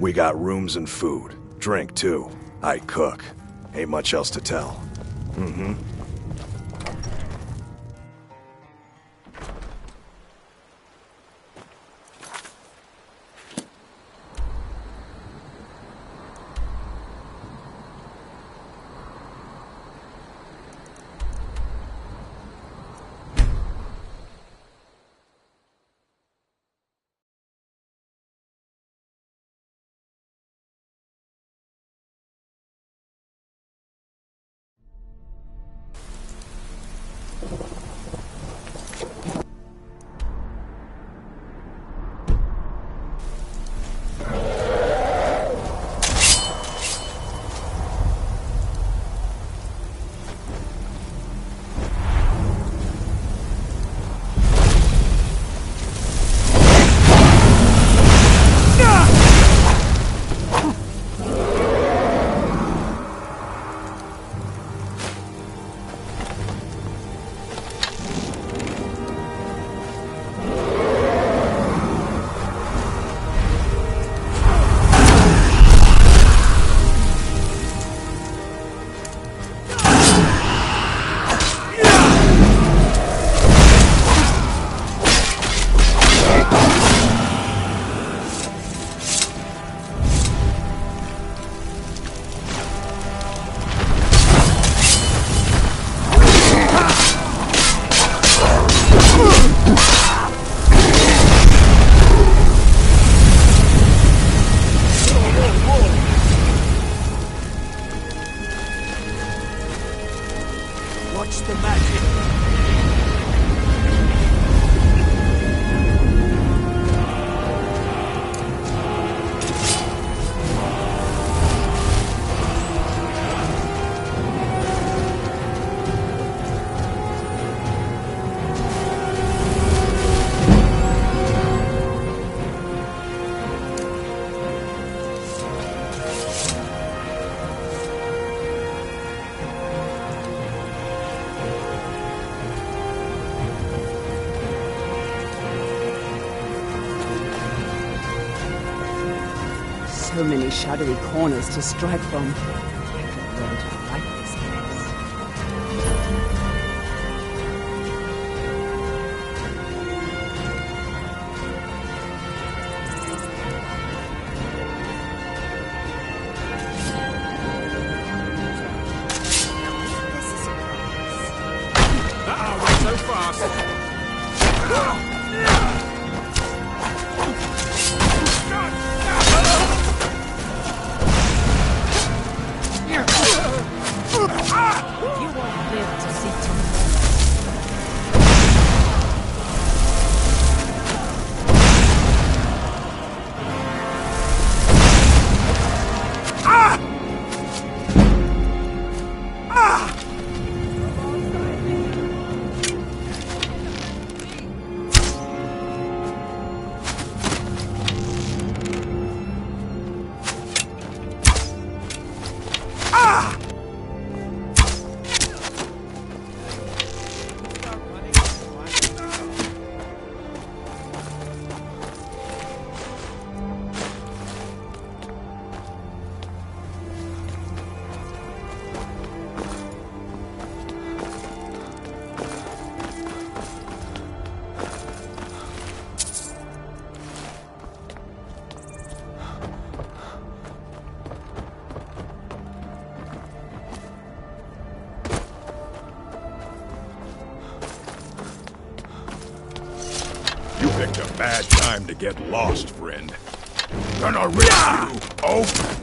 We got rooms and food. Drink, too. I cook. Ain't much else to tell. Mm-hmm. Watch the magic. So many shadowy corners to strike from. Learn to like this place. Went so fast. You won't live to see tomorrow. You picked a bad time to get lost, friend. Gonna rip you open.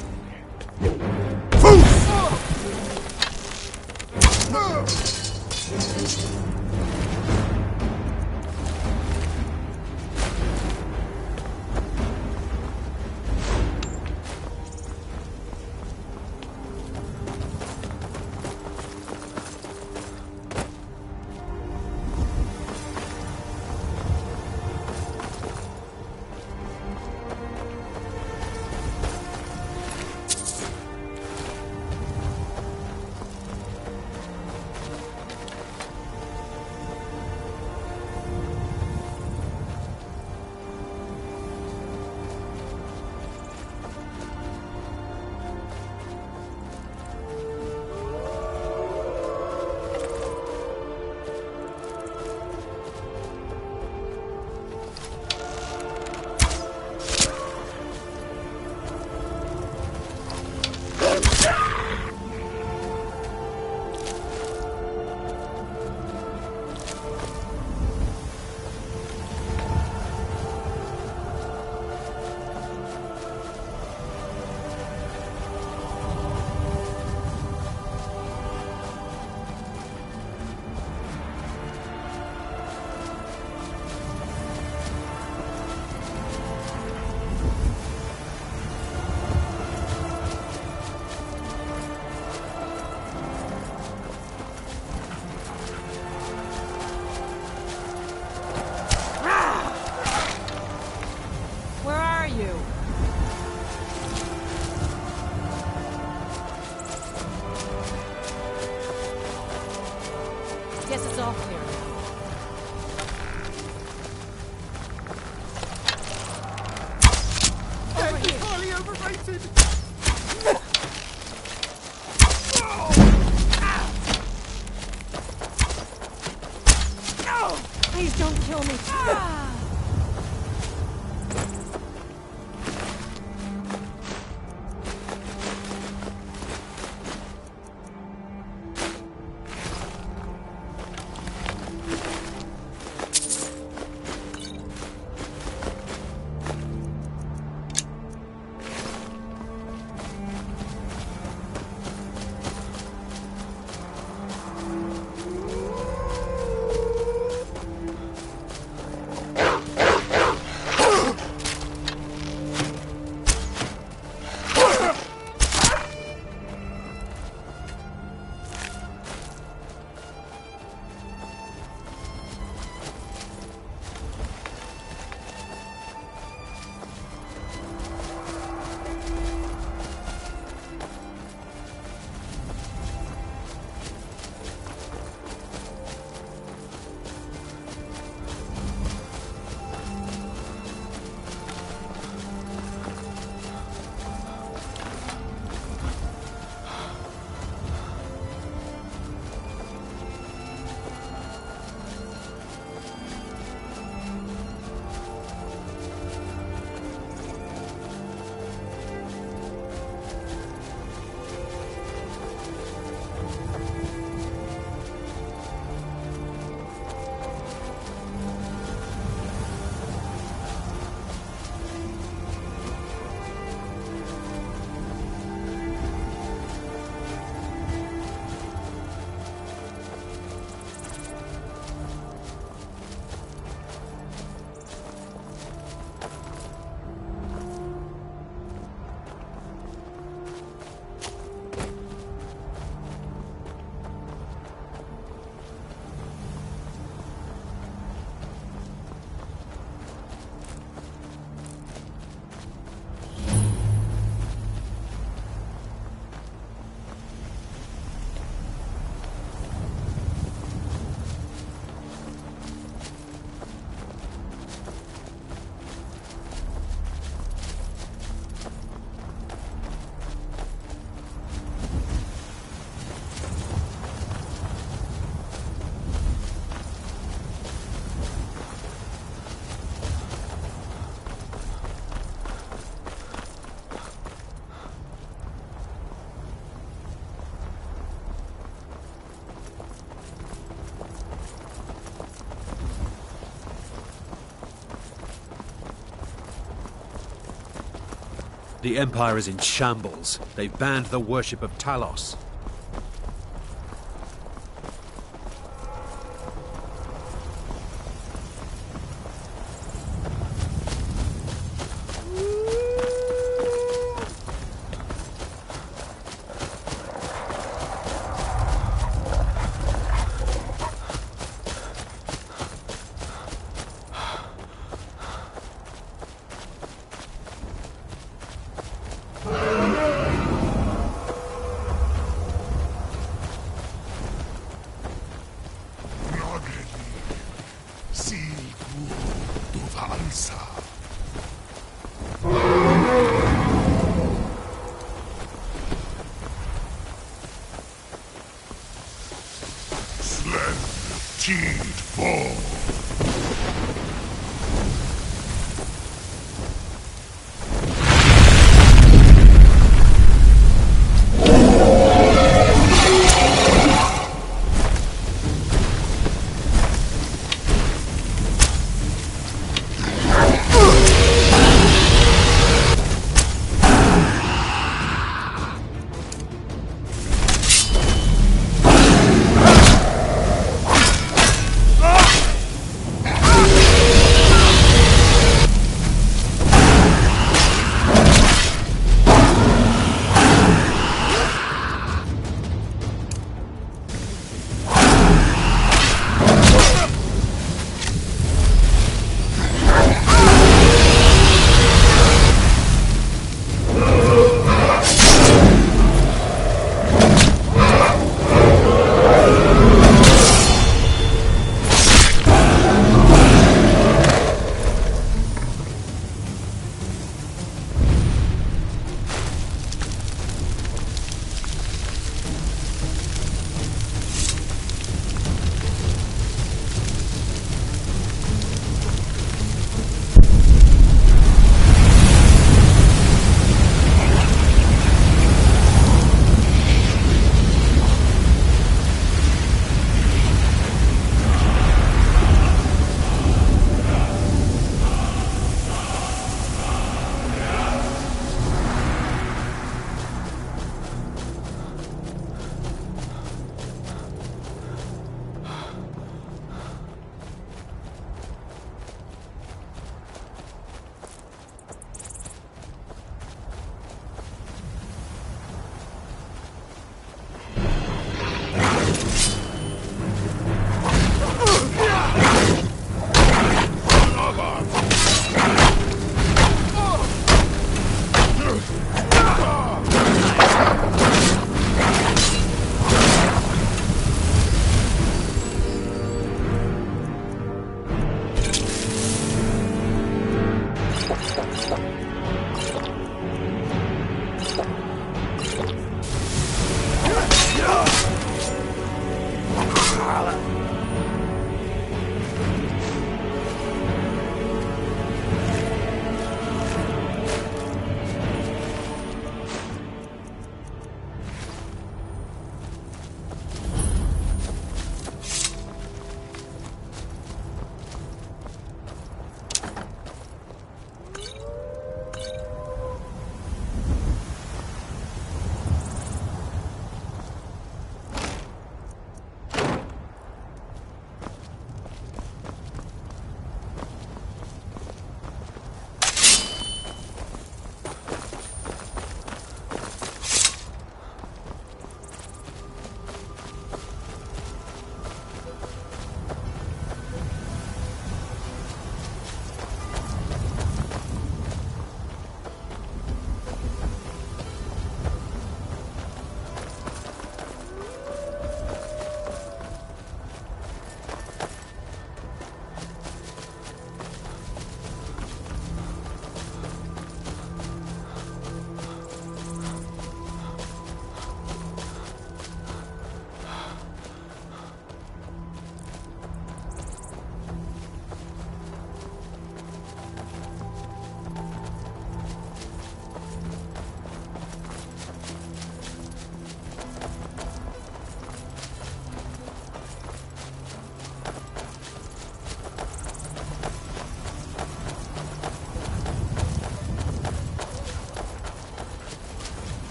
The Empire is in shambles. They've banned the worship of Talos.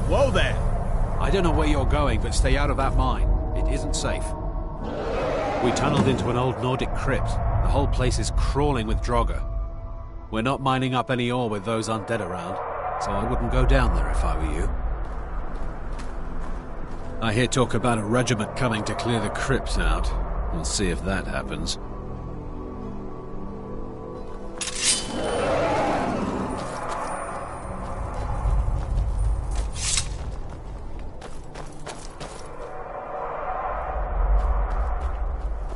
Whoa there! I don't know where you're going, but stay out of that mine. It isn't safe. We tunneled into an old Nordic crypt. The whole place is crawling with Draugr. We're not mining up any ore with those undead around, so I wouldn't go down there if I were you. I hear talk about a regiment coming to clear the crypts out. We'll see if that happens.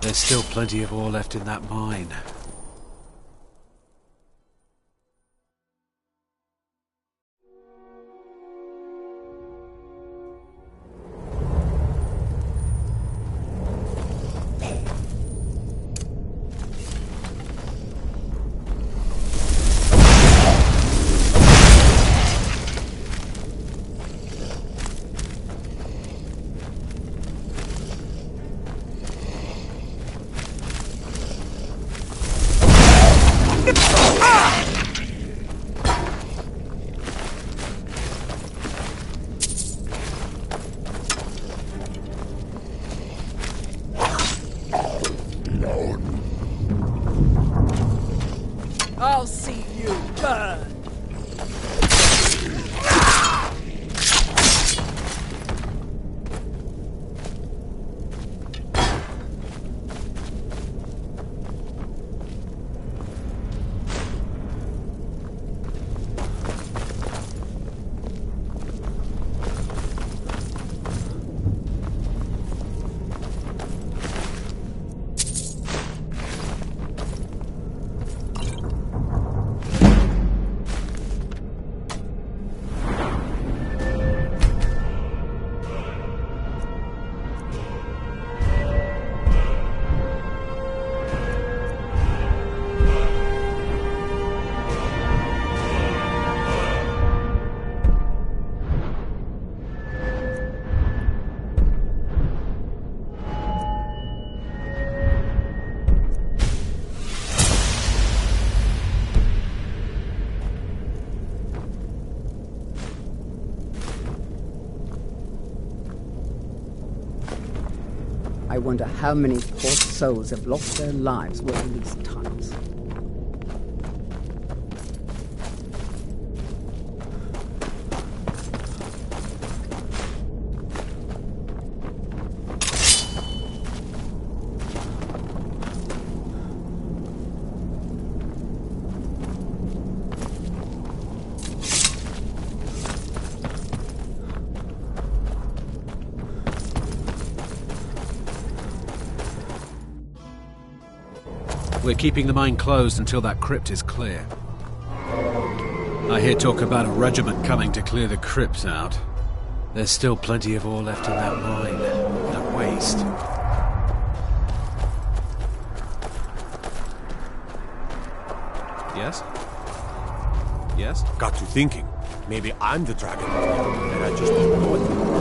There's still plenty of ore left in that mine. I'll see you burn! I wonder how many poor souls have lost their lives working these tunnels. We're keeping the mine closed until that crypt is clear. I hear talk about a regiment coming to clear the crypts out. There's still plenty of ore left in that mine. What a waste. Yes? Yes? Got you thinking. Maybe I'm the dragon, and I just don't know it.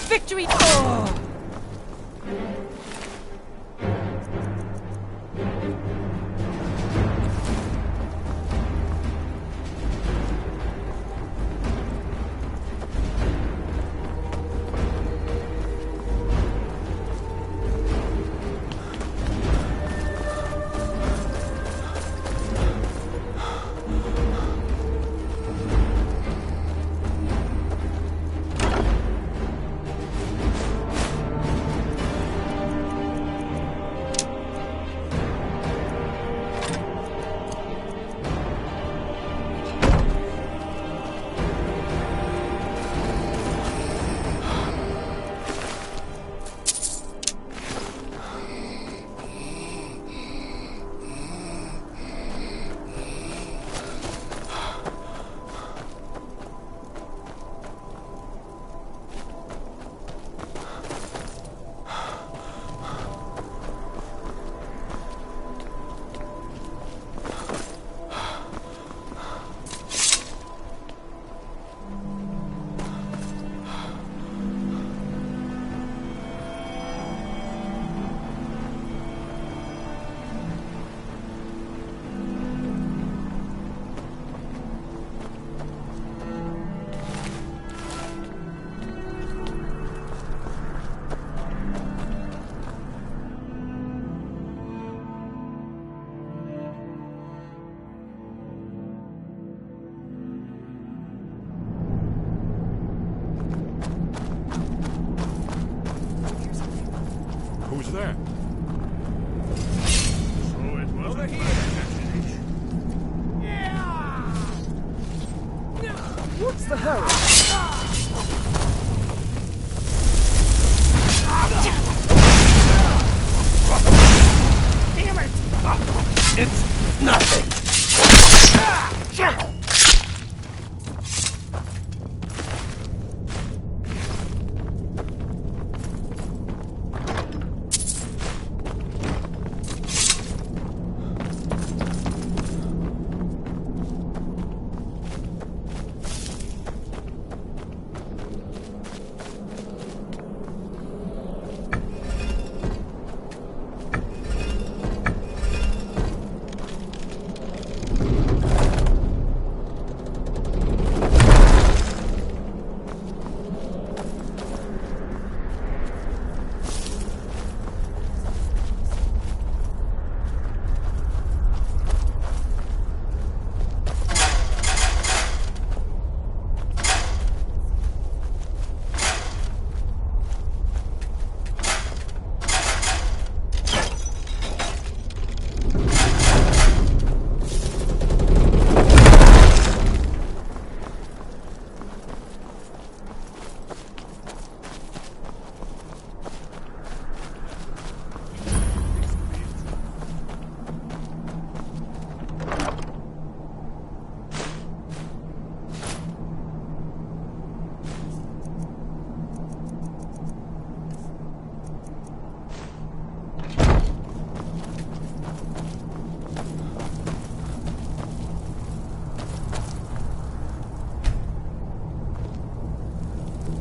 Victory! Who's there? Over here! What's the hurry? Damn it! It's nothing!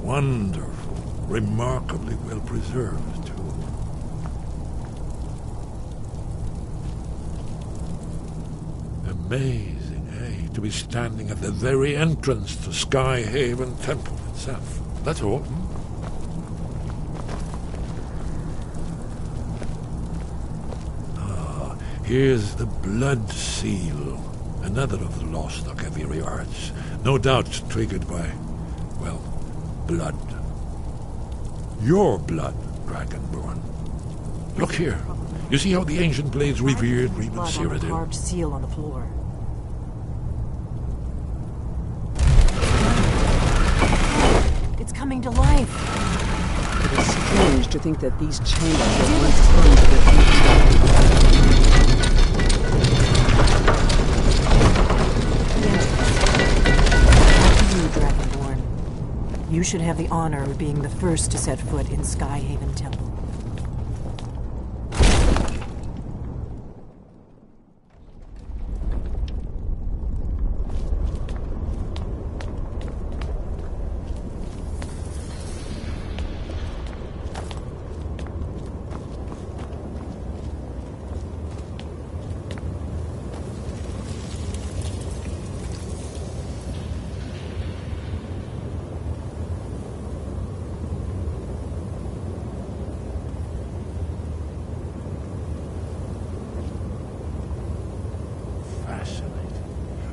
Wonderful. Remarkably well preserved, too. Amazing, eh? To be standing at the very entrance to Skyhaven Temple itself. That's all. Here's the Blood Seal, another of the lost Akaviri arts. No doubt triggered by, well, blood. Your blood, Dragonborn. Look here. You see how the ancient blades revered Reman Cyrodiil? Carved seal on the floor. It's coming to life. It is strange to think that these chambers were once home to the future. After you, Dragonborn. You should have the honor of being the first to set foot in Skyhaven Temple.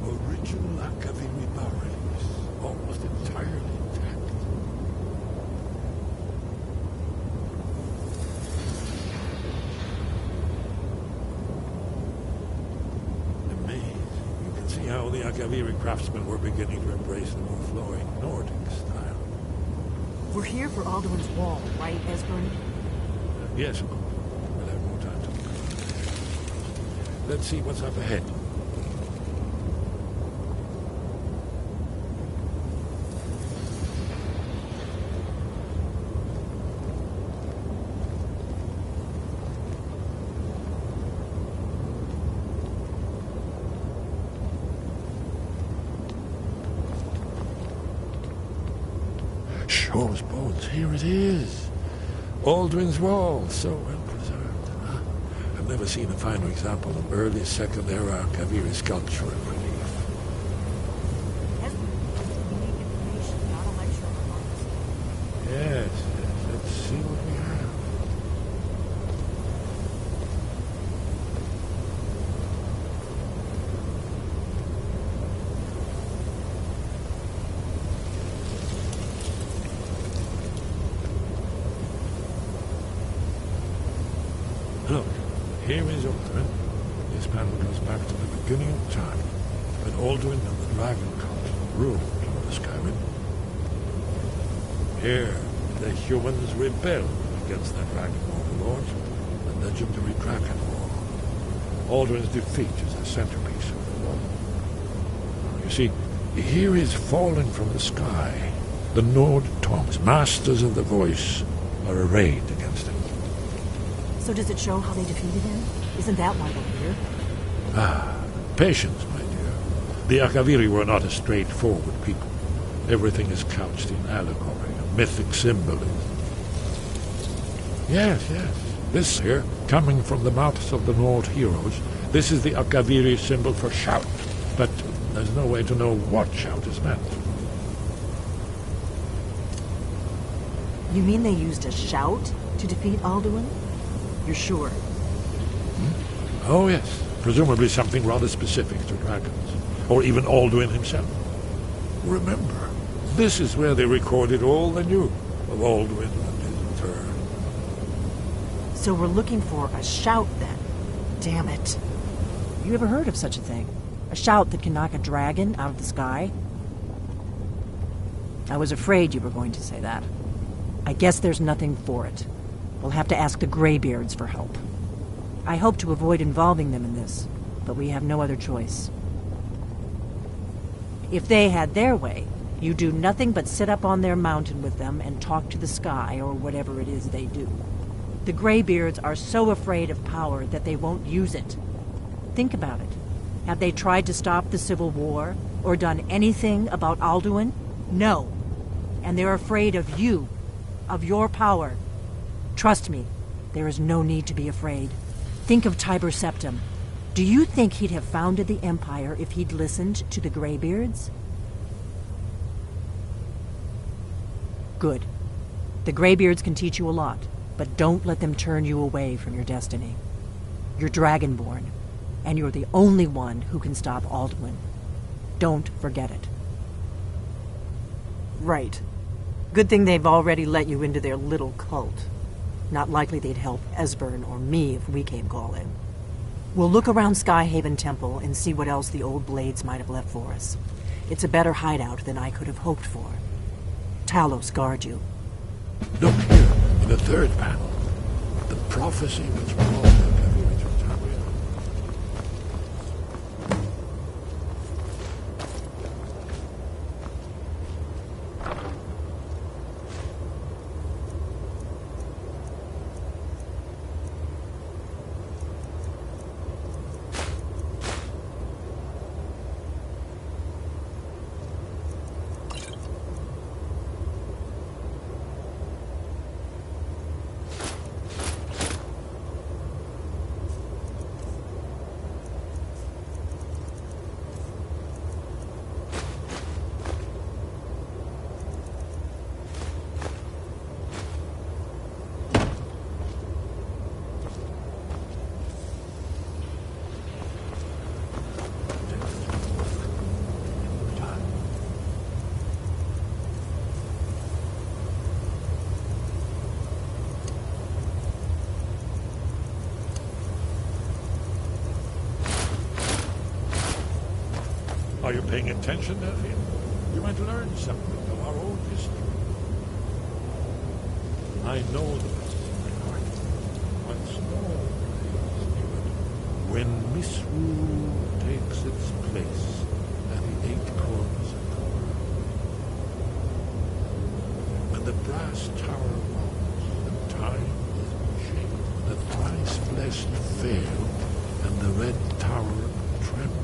Original Akaviri bas-reliefs, almost entirely intact. Amazing. You can see how the Akaviri craftsmen were beginning to embrace the more flowing Nordic style. We're here for Alduin's Wall, right, Esbern? Yes, of course. We'll have more time to look. Let's see what's up ahead. Shaw's bones, here it is. Alduin's Wall, so well preserved. Huh? I've never seen a finer example of early Second Era Akaviri sculpture and relief. Yes, let's see what we have. Look, here is Alduin. This panel goes back to the beginning of time, when Alduin and the Dragon Cult ruled over Skyrim. Here, the humans rebelled against their dragon overlords, the legendary Dragon War. Alduin's defeat is the centerpiece of the war. You see, here is fallen from the sky. The Nord tongues, masters of the voice, are arrayed against him. So does it show how they defeated him? Isn't that why we're here? Ah, patience, my dear. The Akaviri were not a straightforward people. Everything is couched in allegory, mythic symbolism. Yes. This here, coming from the mouths of the Nord heroes, this is the Akaviri symbol for shout. But there's no way to know what shout is meant. You mean they used a shout to defeat Alduin? You're sure? Oh, yes. Presumably something rather specific to dragons. Or even Alduin himself. Remember, this is where they recorded all they knew of Alduin and his return. So we're looking for a shout, then. Damn it. You ever heard of such a thing? A shout that can knock a dragon out of the sky? I was afraid you were going to say that. I guess there's nothing for it. We'll have to ask the Greybeards for help. I hope to avoid involving them in this, but we have no other choice. If they had their way, you do nothing but sit up on their mountain with them and talk to the sky or whatever it is they do. The Greybeards are so afraid of power that they won't use it. Think about it. Have they tried to stop the Civil War or done anything about Alduin? No. And they're afraid of you, of your power. Trust me, there is no need to be afraid. Think of Tiber Septim. Do you think he'd have founded the Empire if he'd listened to the Greybeards? Good. The Greybeards can teach you a lot, but don't let them turn you away from your destiny. You're Dragonborn, and you're the only one who can stop Alduin. Don't forget it. Right. Good thing they've already let you into their little cult. Not likely they'd help Esbern or me if we came calling. We'll look around Skyhaven Temple and see what else the old Blades might have left for us. It's a better hideout than I could have hoped for. Talos guard you. Look here, in the third panel. The prophecy which brought the heavyweights of Tamriel. Are you paying attention, Delphine? You might learn something of our own history. I know the rest of my heart. Once more, when misrule takes its place at the eight corners of the world, when the brass tower rocks and time is shaken, the thrice blessed fail and the red tower trembles.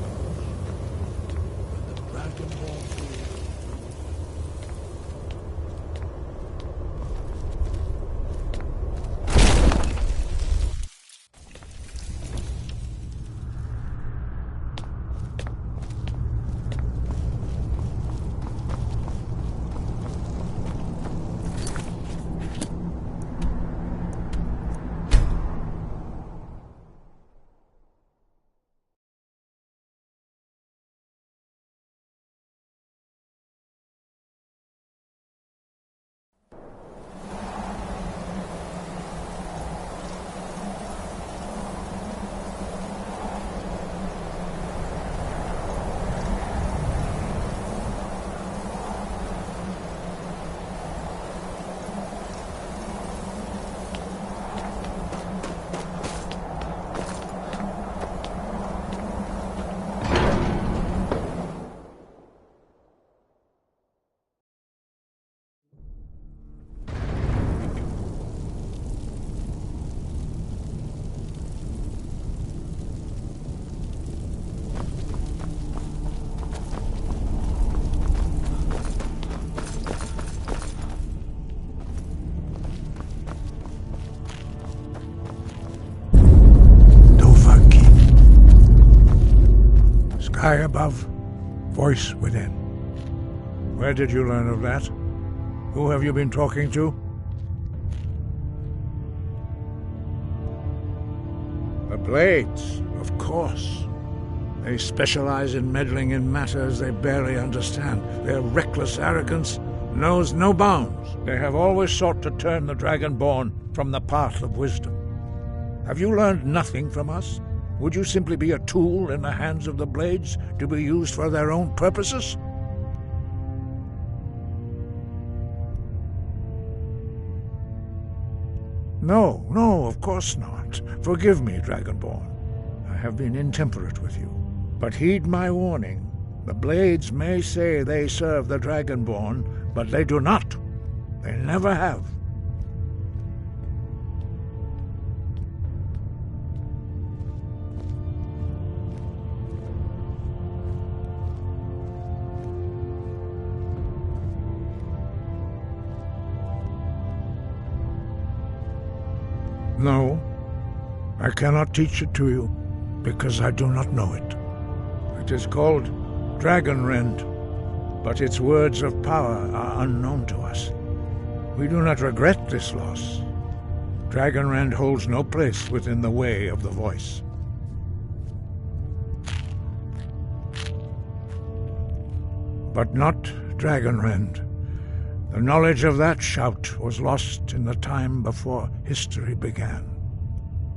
High above, voice within. Where did you learn of that? Who have you been talking to? The Blades, of course. They specialize in meddling in matters they barely understand. Their reckless arrogance knows no bounds. They have always sought to turn the Dragonborn from the path of wisdom. Have you learned nothing from us? Would you simply be a tool in the hands of the Blades to be used for their own purposes? No, of course not. Forgive me, Dragonborn. I have been intemperate with you. But heed my warning. The Blades may say they serve the Dragonborn, but they do not. They never have. No, I cannot teach it to you. because I do not know it. It is called Dragon Rend, but its words of power are unknown to us. We do not regret this loss. Dragon Rend holds no place within the way of the voice. But not Dragon Rend. The knowledge of that shout was lost in the time before history began.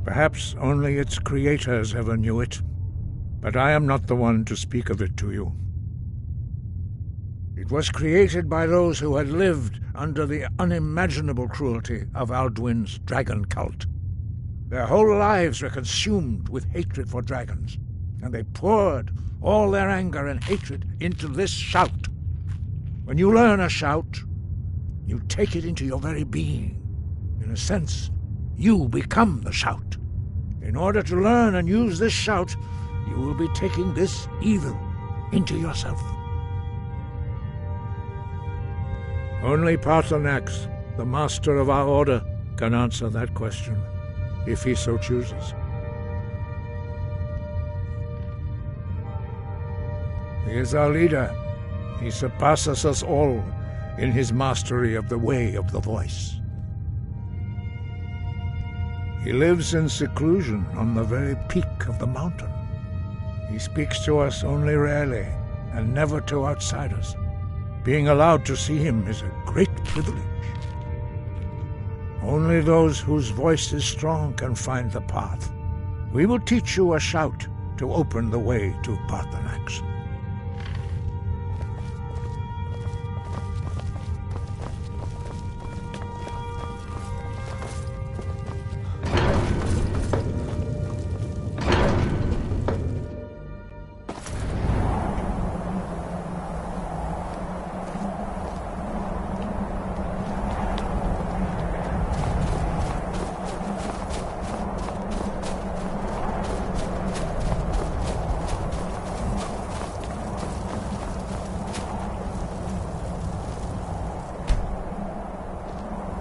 Perhaps only its creators ever knew it, but I am not the one to speak of it to you. It was created by those who had lived under the unimaginable cruelty of Alduin's dragon cult. Their whole lives were consumed with hatred for dragons, and they poured all their anger and hatred into this shout. When you learn a shout, you take it into your very being. In a sense, you become the shout. In order to learn and use this shout, you will be taking this evil into yourself. Only Paarthurnax, the master of our order, can answer that question, if he so chooses. He is our leader. He surpasses us all in his mastery of the way of the voice. He lives in seclusion on the very peak of the mountain. He speaks to us only rarely, and never to outsiders. Being allowed to see him is a great privilege. Only those whose voice is strong can find the path. We will teach you a shout to open the way to Paarthurnax.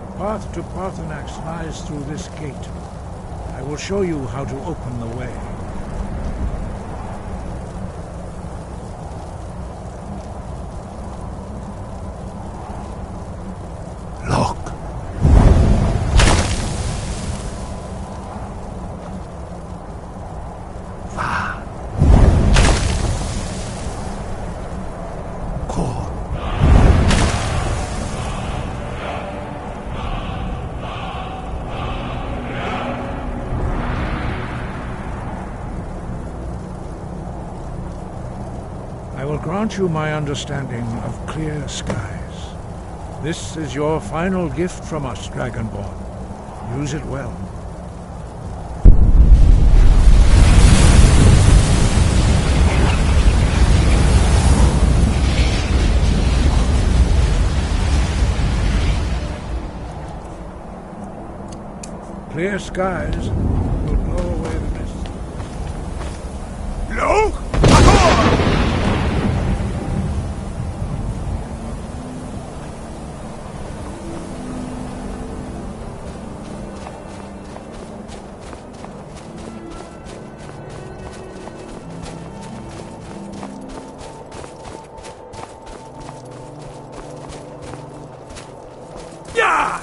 The path to Paarthurnax lies through this gate. I will show you how to open the way. Look. I will grant you my understanding of clear skies. This is your final gift from us, Dragonborn. Use it well. Clear skies will blow away the mist. No? Yeah!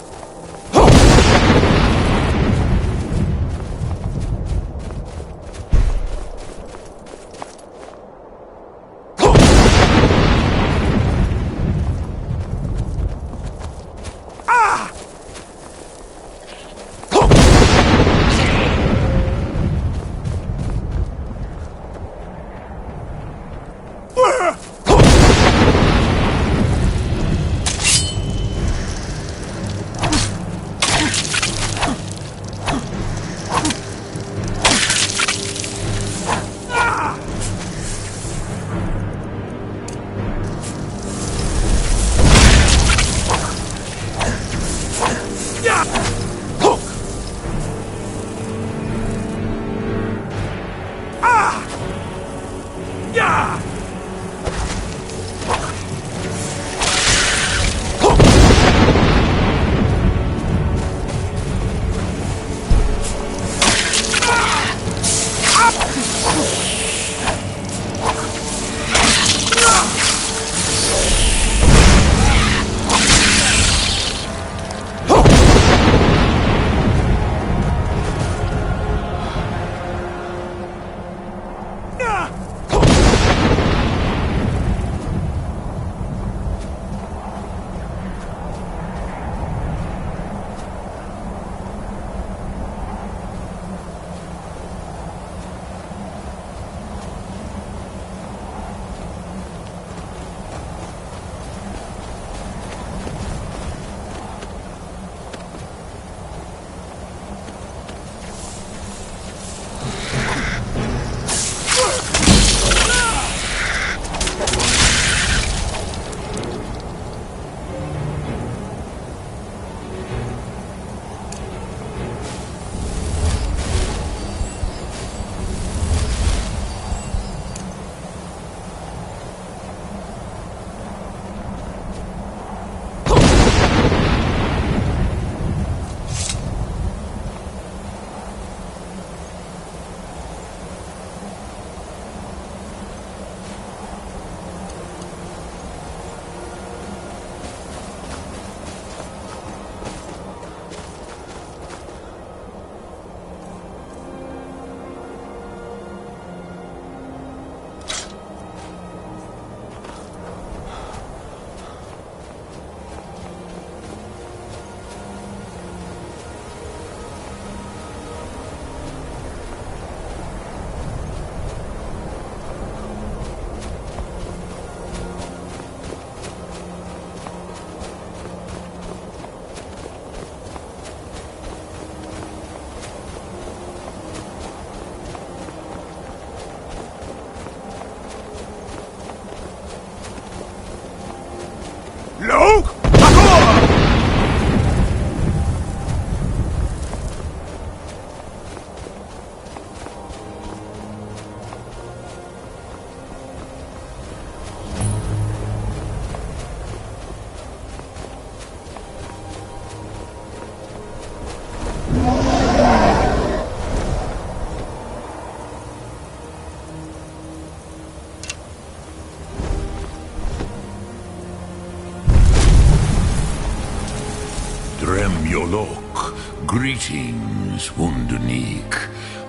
Yolok, greetings, Wundunik.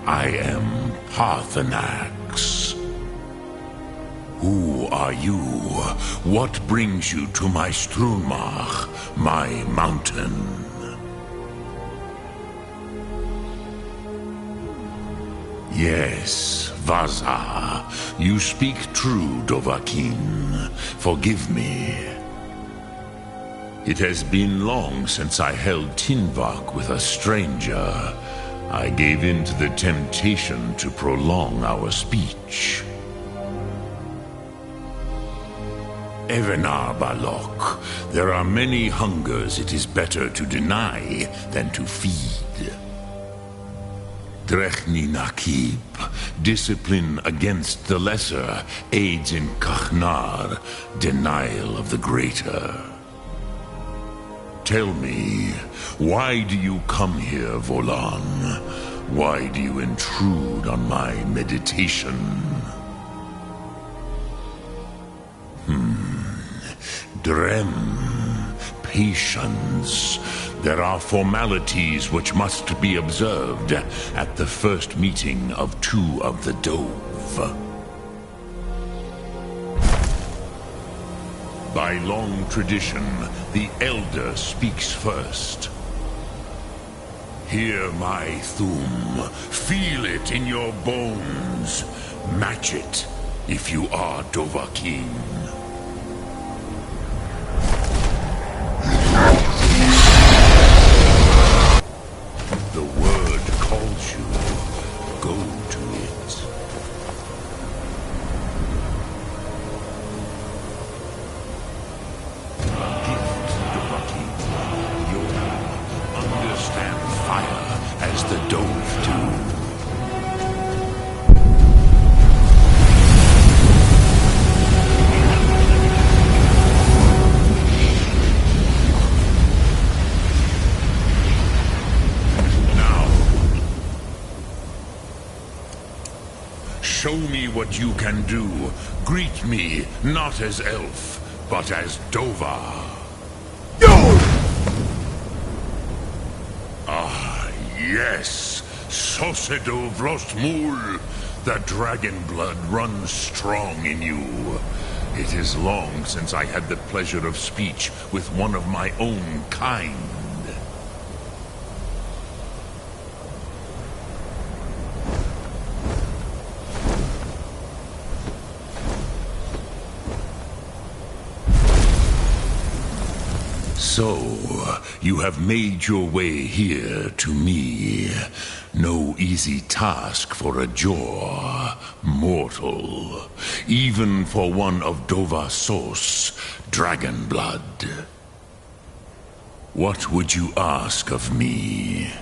I am Parthenax. Who are you? What brings you to my Strunmach, my mountain? Yes, Vaza, you speak true, Dovahkiin. Forgive me. It has been long since I held Tinvak with a stranger. I gave in to the temptation to prolong our speech. Evenar Balok, there are many hungers it is better to deny than to feed. Drechni Nakib, discipline against the lesser aids in Kachnar, denial of the greater. Tell me, why do you come here, Volan? Why do you intrude on my meditation? Drem, patience. There are formalities which must be observed at the first meeting of two of the Dove. By long tradition, the Elder speaks first. Hear my Thum. Feel it in your bones. Match it if you are Dovahkiin. The word calls you. Go to it. Gift, Dovahkiin. You understand fire as the Dove do. Show me what you can do. Greet me, not as elf, but as Dova. Ah, yes. Sosedo Vrostmul. The dragon blood runs strong in you. It is long since I had the pleasure of speech with one of my own kind. So, you have made your way here to me. No easy task for a Jor, mortal. Even for one of Dovasos, dragon blood. What would you ask of me?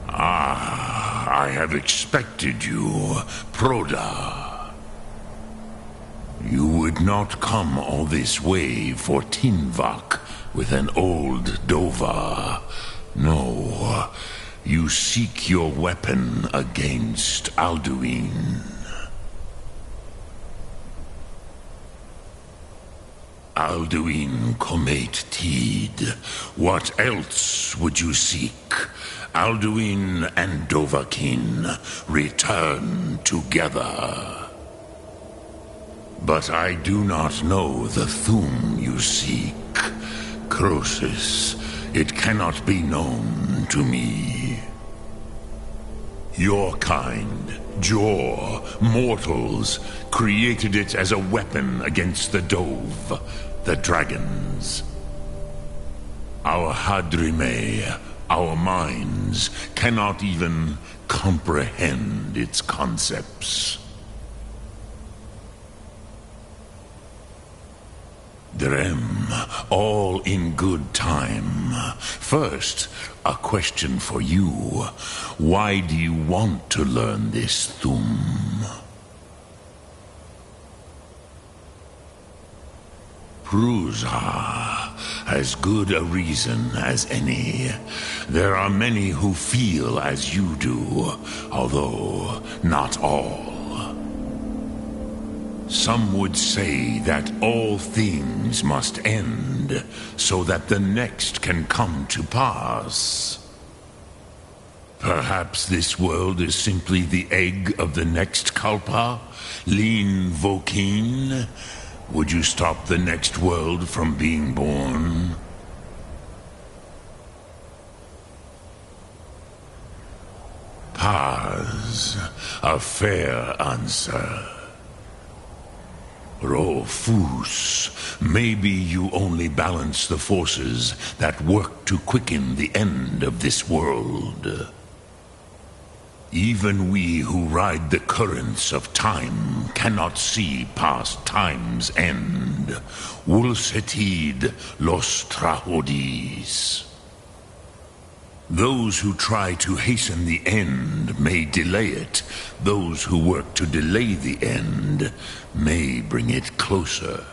Ah, I have expected you, Proda. You would not come all this way for Tinvak with an old Dova. No, you seek your weapon against Alduin. Alduin Comate Teed. What else would you seek? Alduin and Dovahkiin return together. But I do not know the Thum you seek. Croesus, it cannot be known to me. Your kind, Jor, mortals, created it as a weapon against the Dove, the dragons. Our Hadrime, our minds, cannot even comprehend its concepts. Drem, all in good time. First, a question for you. Why do you want to learn this Thum? Prusa, as good a reason as any. There are many who feel as you do, although not all. Some would say that all things must end, so that the next can come to pass. Perhaps this world is simply the egg of the next Kalpa, Lin Vokin. Would you stop the next world from being born? Paz, a fair answer. Rofus, maybe you only balance the forces that work to quicken the end of this world. Even we who ride the currents of time cannot see past time's end. Wulsetid los trahodis. Those who try to hasten the end may delay it. Those who work to delay the end may bring it closer.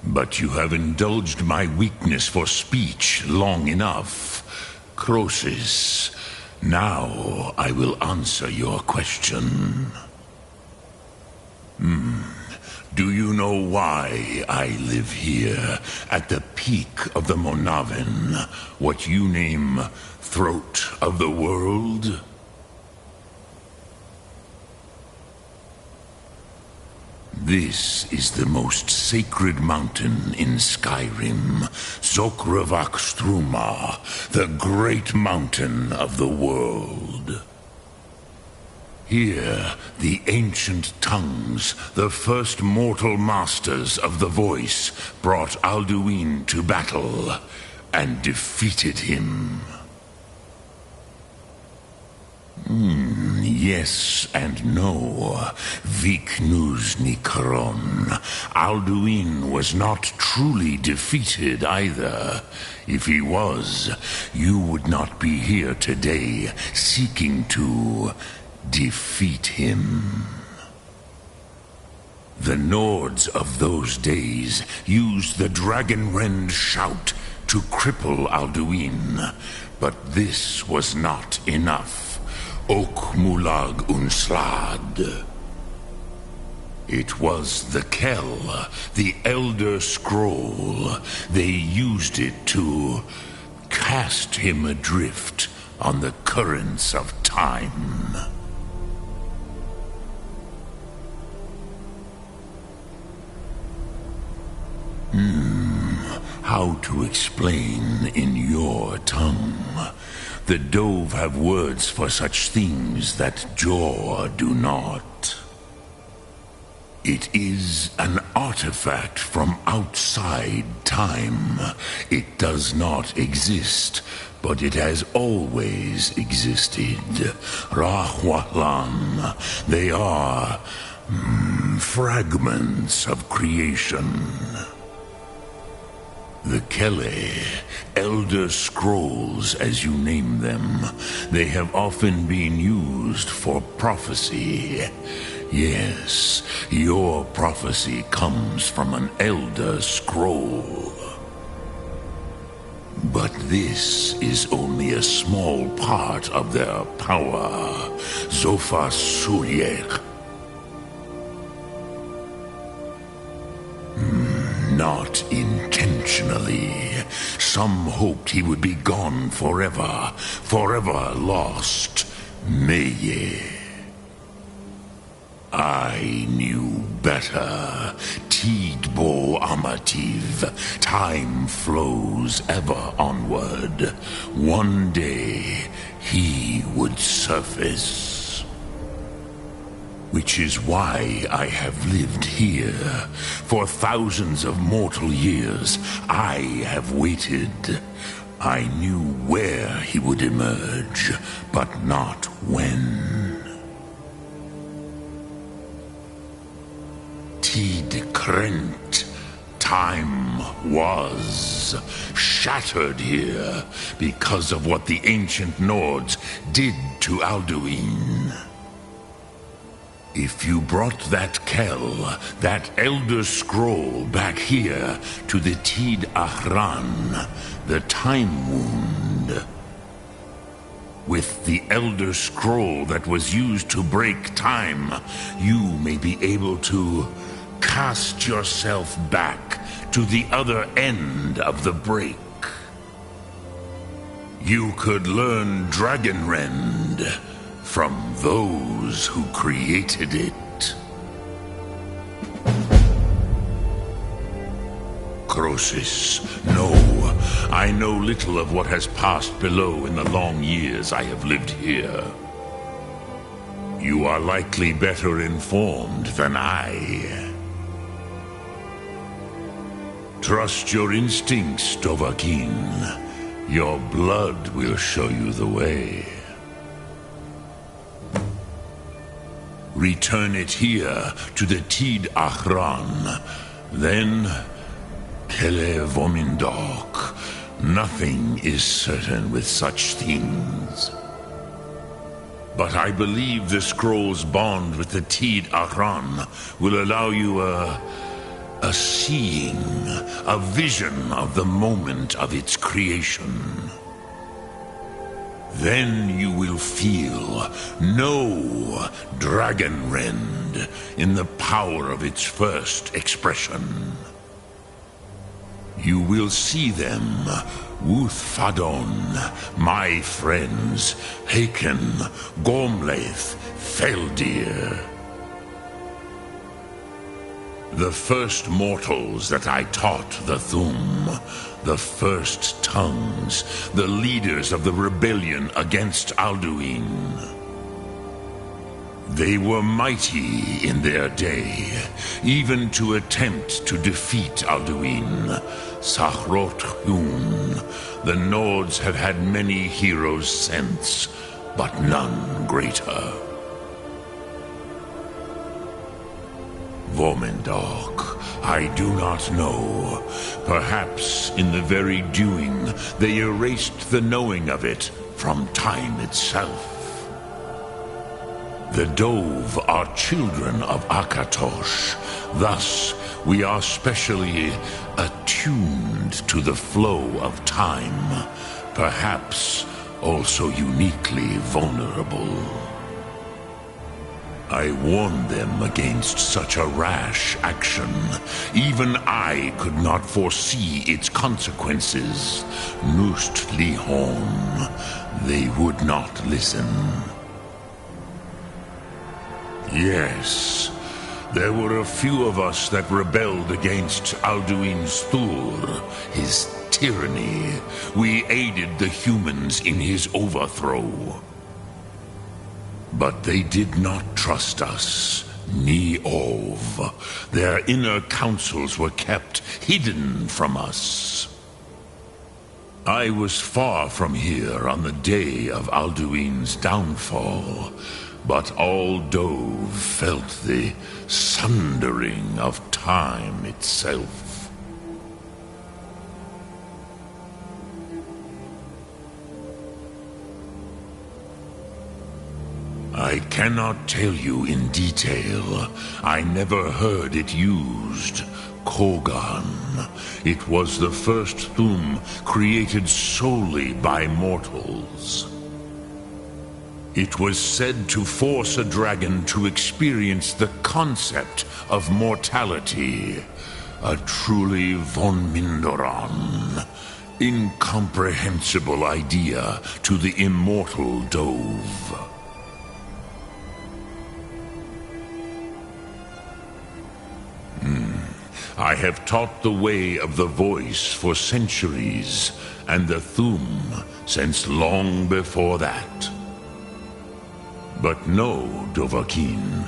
But you have indulged my weakness for speech long enough. Croesus, now I will answer your question. Do you know why I live here, at the peak of the Monavin, what you name throat of the world? This is the most sacred mountain in Skyrim, Zokravak Struma, the great mountain of the world. Here, the ancient tongues, the first mortal masters of the voice, brought Alduin to battle and defeated him. Yes and no. Viknus Nikron. Alduin was not truly defeated either. If he was, you would not be here today seeking to defeat him. The Nords of those days used the Dragonrend shout to cripple Alduin, but this was not enough. Ok Mulag Unslad. It was the Kell, the Elder Scroll. They used it to cast him adrift on the currents of time. How to explain in your tongue? The Dove have words for such things that Jor do not. It is an artifact from outside time. It does not exist, but it has always existed. Rahwalan. They are fragments of creation. The Kele, Elder Scrolls as you name them, they have often been used for prophecy. Yes, your prophecy comes from an Elder Scroll. But this is only a small part of their power. Zofa Suryek. Not intentionally. Some hoped he would be gone forever, forever lost. Meye. I knew better. Tidbo Amativ. Time flows ever onward. One day, he would surface. Which is why I have lived here. For thousands of mortal years, I have waited. I knew where he would emerge, but not when. Tid Krent. Time was shattered here because of what the ancient Nords did to Alduin. If you brought that Kell, that Elder Scroll back here to the Tid Ahran, the Time Wound, With the Elder Scroll that was used to break time, you may be able to cast yourself back to the other end of the break. You could learn Dragonrend from those who created it. Croesus, no. I know little of what has passed below in the long years I have lived here. You are likely better informed than I. Trust your instincts, Dovahkiin. Your blood will show you the way. Return it here to the Tid Achran. Then, Kele Vomindok. Nothing is certain with such things. But I believe the scroll's bond with the Tid Achran will allow you a seeing, a vision of the moment of its creation. Then you will feel, know Dragonrend in the power of its first expression. You will see them, Wuthfadon, my friends, Haken, Gormlaith, Feldir. The first mortals that I taught the Thum, the first tongues, the leaders of the rebellion against Alduin. They were mighty in their day, even to attempt to defeat Alduin. Sakhrot Hun, the Nords have had many heroes since, but none greater. Vomindok, I do not know. Perhaps in the very doing, they erased the knowing of it from time itself. The Dove are children of Akatosh. Thus, we are specially attuned to the flow of time. Perhaps also uniquely vulnerable. I warned them against such a rash action. Even I could not foresee its consequences. Nust Lihon, they would not listen. Yes, there were a few of us that rebelled against Alduin's Thur, his tyranny. We aided the humans in his overthrow. But they did not trust us, ni Ov. Their inner counsels were kept hidden from us. I was far from here on the day of Alduin's downfall, but all Dove felt the sundering of time itself. I cannot tell you in detail. I never heard it used. Kogan. It was the first Thum created solely by mortals. It was said to force a dragon to experience the concept of mortality. A truly von Mindoran. Incomprehensible idea to the immortal Dove. I have taught the way of the voice for centuries, and the Thum since long before that. But no, Dovahkiin.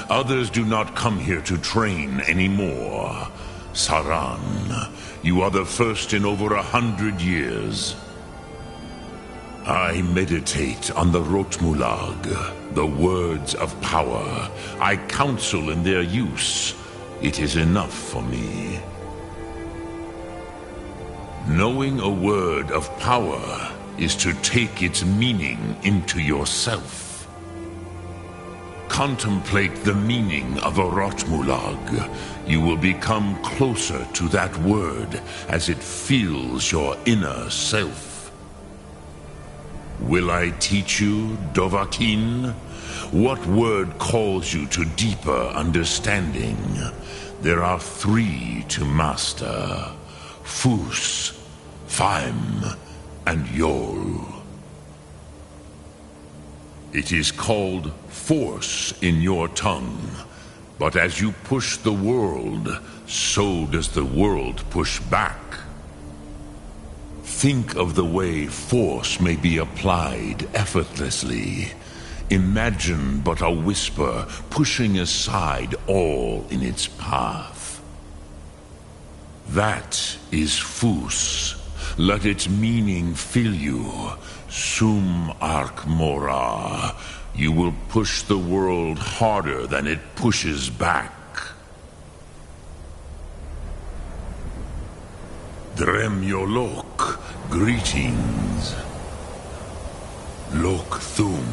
Others do not come here to train anymore. Saran, you are the first in over 100 years. I meditate on the Rotmulag, the words of power. I counsel in their use. It is enough for me. Knowing a word of power is to take its meaning into yourself. Contemplate the meaning of a Rotmulag. You will become closer to that word as it fills your inner self. Will I teach you, Dovahkiin? What word calls you to deeper understanding? There are 3 to master. Fus, Faim, and Yol. It is called force in your tongue. But as you push the world, so does the world push back. Think of the way force may be applied effortlessly. Imagine but a whisper pushing aside all in its path. That is Fus. Let its meaning fill you. Sum Ark Mora. You will push the world harder than it pushes back. Dremyolok, greetings. Lok Thum.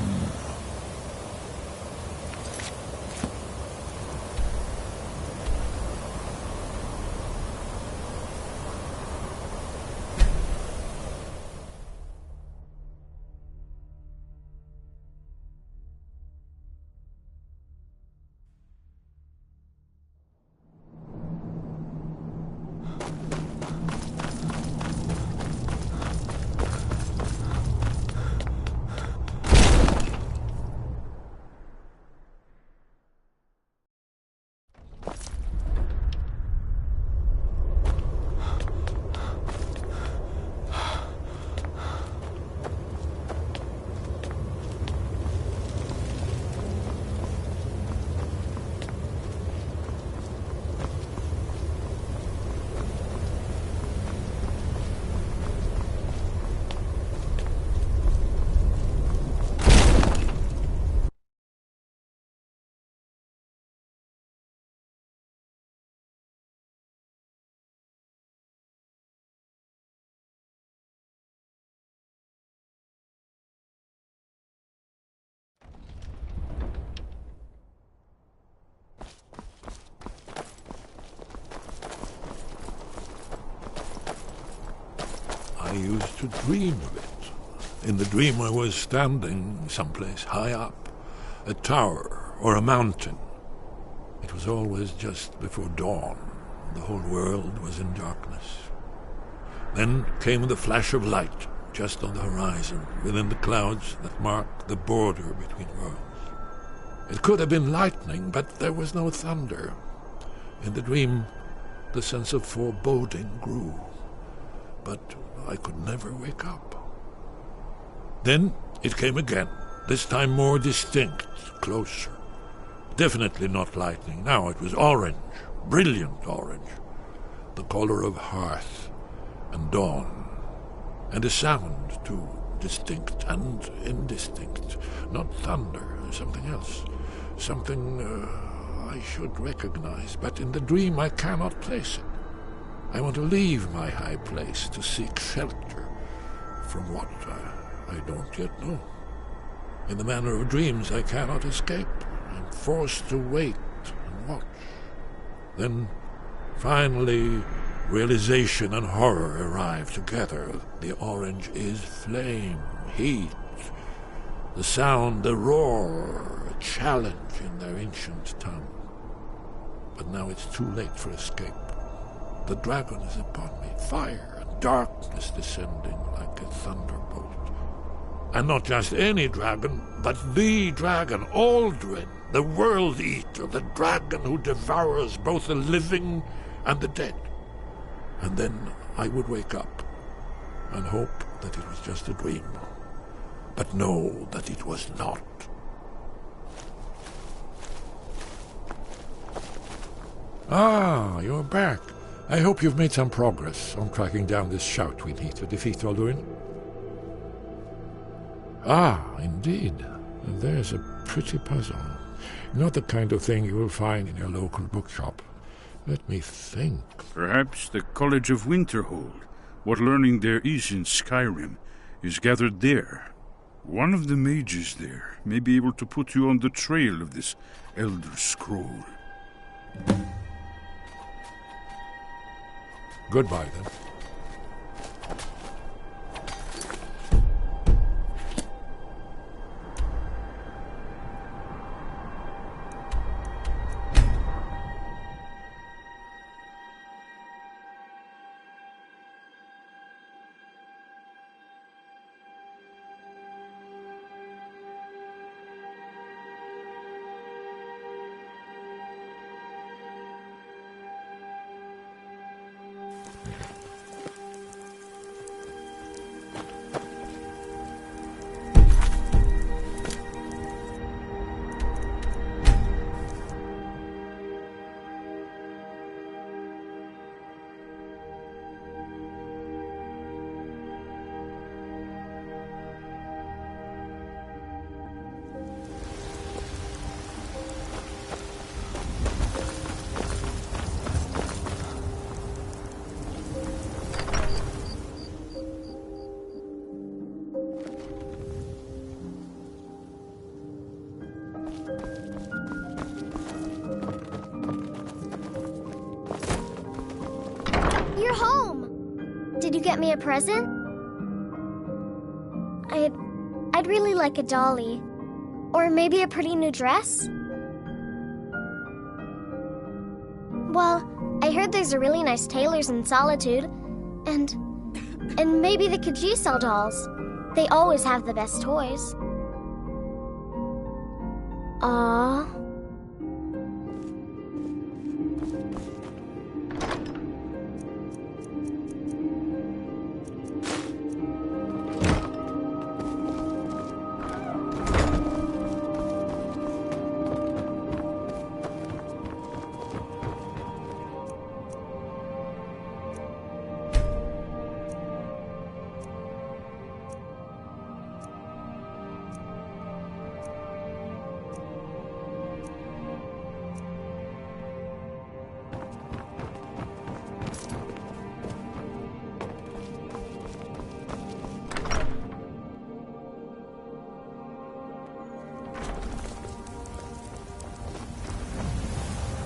I used to dream of it. In the dream I was standing someplace high up, a tower or a mountain. It was always just before dawn. The whole world was in darkness. Then came the flash of light, just on the horizon, within the clouds that mark the border between worlds. It could have been lightning, but there was no thunder. In the dream, the sense of foreboding grew. But I could never wake up. Then it came again, this time more distinct, closer. Definitely not lightning. Now it was orange, brilliant orange, the color of hearth and dawn. And a sound, too, distinct and indistinct. Not thunder, something else. Something I should recognize, but in the dream I cannot place it. I want to leave my high place to seek shelter from what I don't yet know. In the manner of dreams, I cannot escape. I'm forced to wait and watch. Then, finally, realization and horror arrive together. The orange is flame, heat, the sound, a roar, a challenge in their ancient tongue. But now it's too late for escape. The dragon is upon me, fire and darkness descending like a thunderbolt. And not just any dragon, but the dragon, Aldrin, the world eater, the dragon who devours both the living and the dead. And then I would wake up and hope that it was just a dream, but know that it was not. Ah, you're back. I hope you've made some progress on tracking down this shout we need to defeat Alduin. Ah, indeed. There's a pretty puzzle. Not the kind of thing you will find in your local bookshop. Let me think. Perhaps the College of Winterhold, what learning there is in Skyrim, is gathered there. One of the mages there may be able to put you on the trail of this Elder Scroll. Goodbye, then. You're home! Did you get me a present? I'd really like a dolly. Or maybe a pretty new dress? Well, I heard there's a really nice tailor's in Solitude. And maybe the Khajiit sell dolls. They always have the best toys. Aww.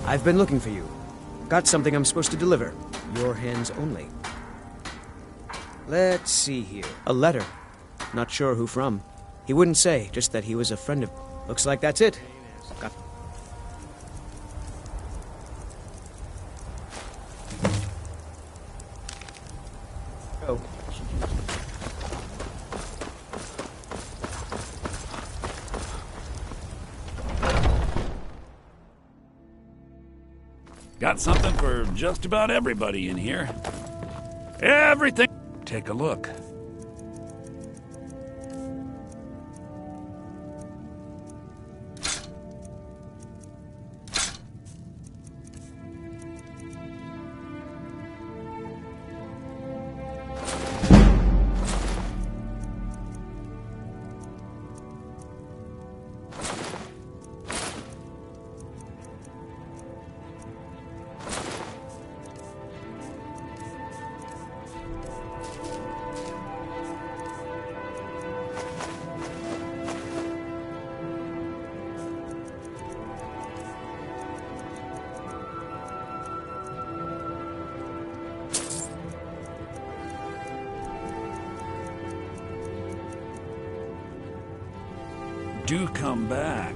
I've been looking for you. Got something I'm supposed to deliver. Your hands only. Let's see here. A letter. Not sure who from. He wouldn't say, just that he was a friend of... Looks like that's it. Got... Oh. Got something for just about everybody in here. Everything. Take a look. Do come back.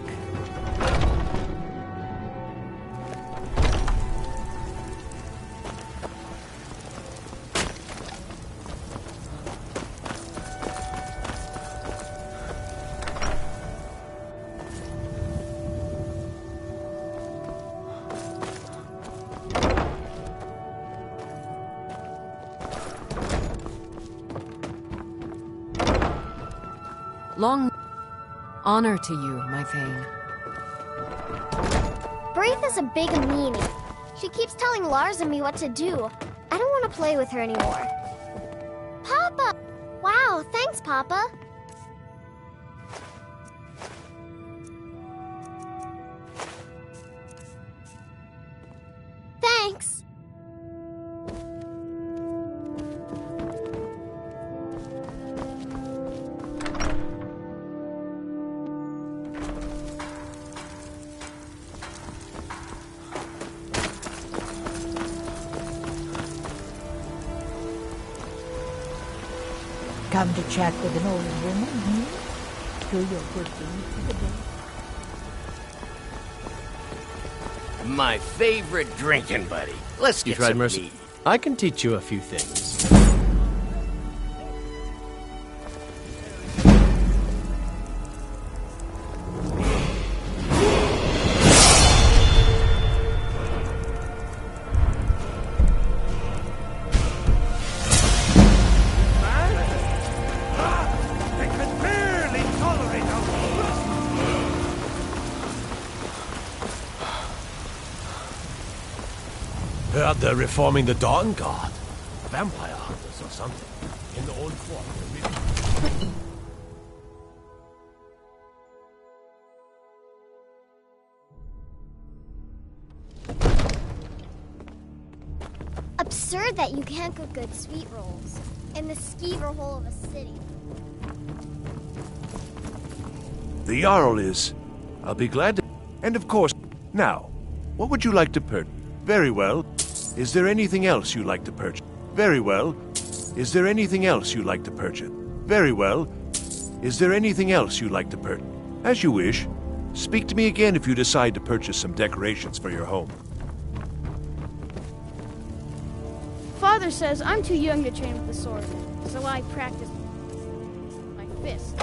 Long honor to you, my Thane. Braith is a big meanie. She keeps telling Lars and me what to do. I don't want to play with her anymore. Papa! Wow, thanks, Papa. Thanks. Come to chat with an old woman, hmm? Do your good deed for the day. My favorite drinking buddy. Let's You get tried some Mercy? meat. I can teach you a few things. Heard they're reforming the Dawn Guard. Vampire hunters or something. In the old fort. Absurd that you can't cook good sweet rolls in the skeever hole of a city. The Jarl is. I'll be glad to... And of course, now, what would you like to purchase? Very well. Is there anything else you'd like to purchase? Very well. Is there anything else you'd like to purchase? Very well. Is there anything else you'd like to purchase? As you wish. Speak to me again if you decide to purchase some decorations for your home. Father says I'm too young to train with the sword, so I practice my fist.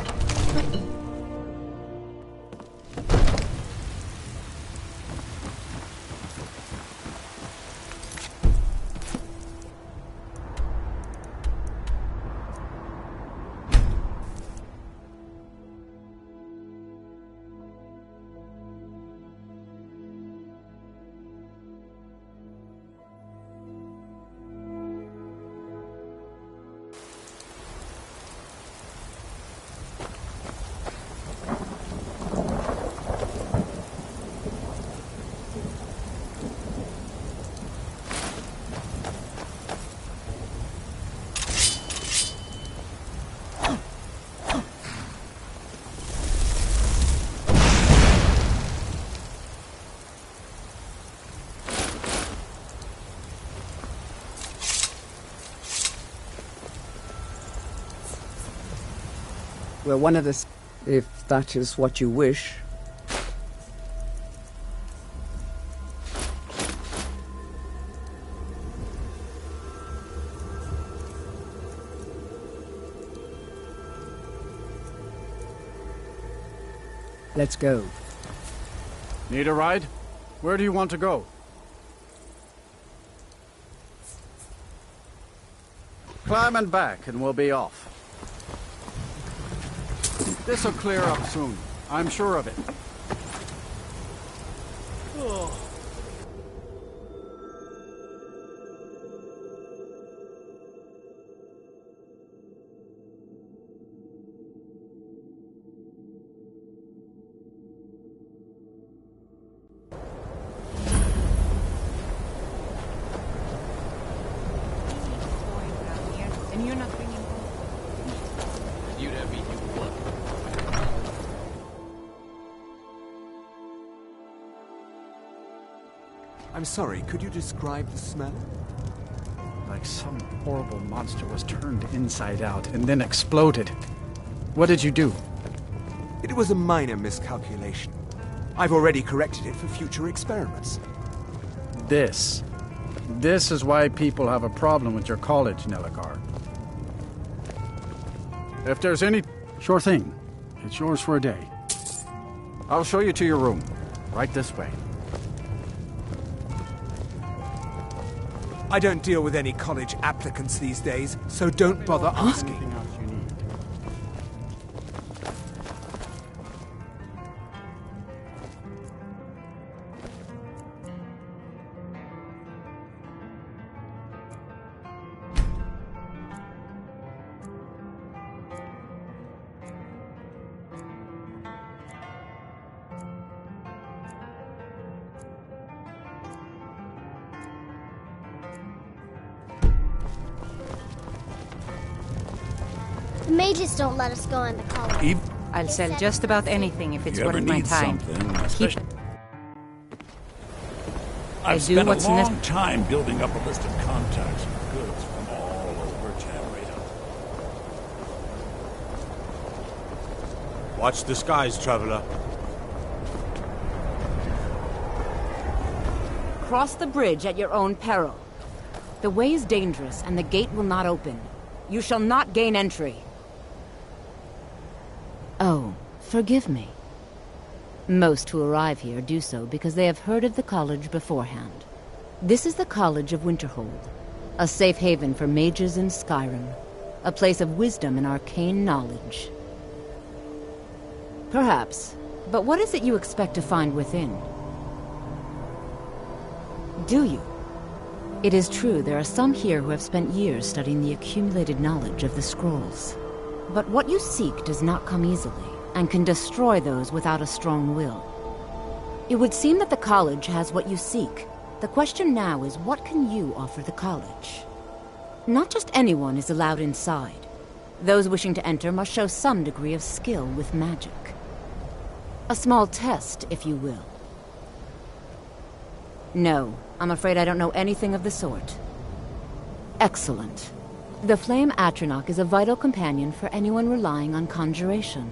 Well, one of the... If that is what you wish. Let's go. Need a ride? Where do you want to go? Climb and back, and we'll be off. This'll clear up soon. I'm sure of it. Oh. And you're not bringing home. You'd have eaten what? I'm sorry, could you describe the smell? Like some horrible monster was turned inside out and then exploded. What did you do? It was a minor miscalculation. I've already corrected it for future experiments. This is why people have a problem with your college, Nelligar. If there's any... Sure thing. It's yours for a day. I'll show you to your room. Right this way. I don't deal with any college applicants these days, so don't bother asking. Anything else you need. The mages don't let us go into college. I'll sell just about anything if it's You worth ever my need time. something, Keep... I've do spent a what's long time building up a list of contacts and goods from all over Tamriel. Watch the skies, traveler. Cross the bridge at your own peril. The way is dangerous, and the gate will not open. You shall not gain entry. Oh, forgive me. Most who arrive here do so because they have heard of the college beforehand. This is the College of Winterhold, a safe haven for mages in Skyrim, a place of wisdom and arcane knowledge. Perhaps, but what is it you expect to find within? Do you? It is true there are some here who have spent years studying the accumulated knowledge of the scrolls. But what you seek does not come easily, and can destroy those without a strong will. It would seem that the college has what you seek. The question now is, what can you offer the college? Not just anyone is allowed inside. Those wishing to enter must show some degree of skill with magic. A small test, if you will. No, I'm afraid I don't know anything of the sort. Excellent. The Flame Atronach is a vital companion for anyone relying on conjuration.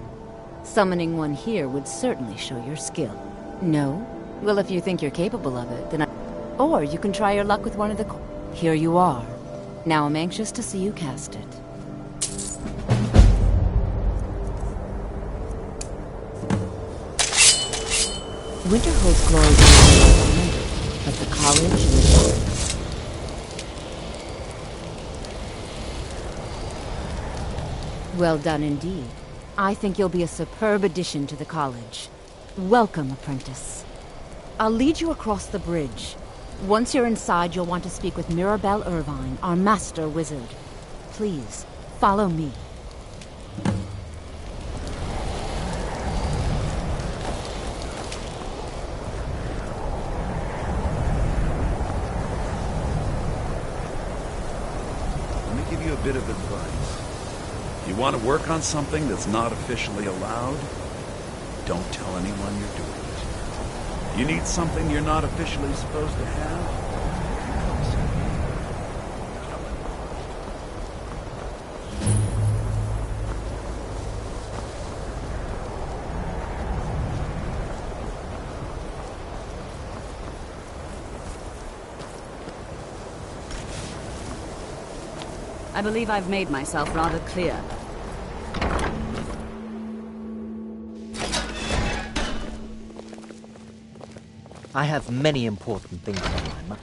Summoning one here would certainly show your skill. No? Well, if you think you're capable of it, then Or you can try your luck with one of the... Here you are. Now I'm anxious to see you cast it. Winterhold's glory is but the college is... Well done indeed. I think you'll be a superb addition to the college. Welcome, apprentice. I'll lead you across the bridge. Once you're inside, you'll want to speak with Mirabelle Irvine, our master wizard. Please, follow me. Let me give you a bit of advice. You want to work on something that's not officially allowed? Don't tell anyone you're doing it. You need something you're not officially supposed to have? I believe I've made myself rather clear. I have many important things on my mind.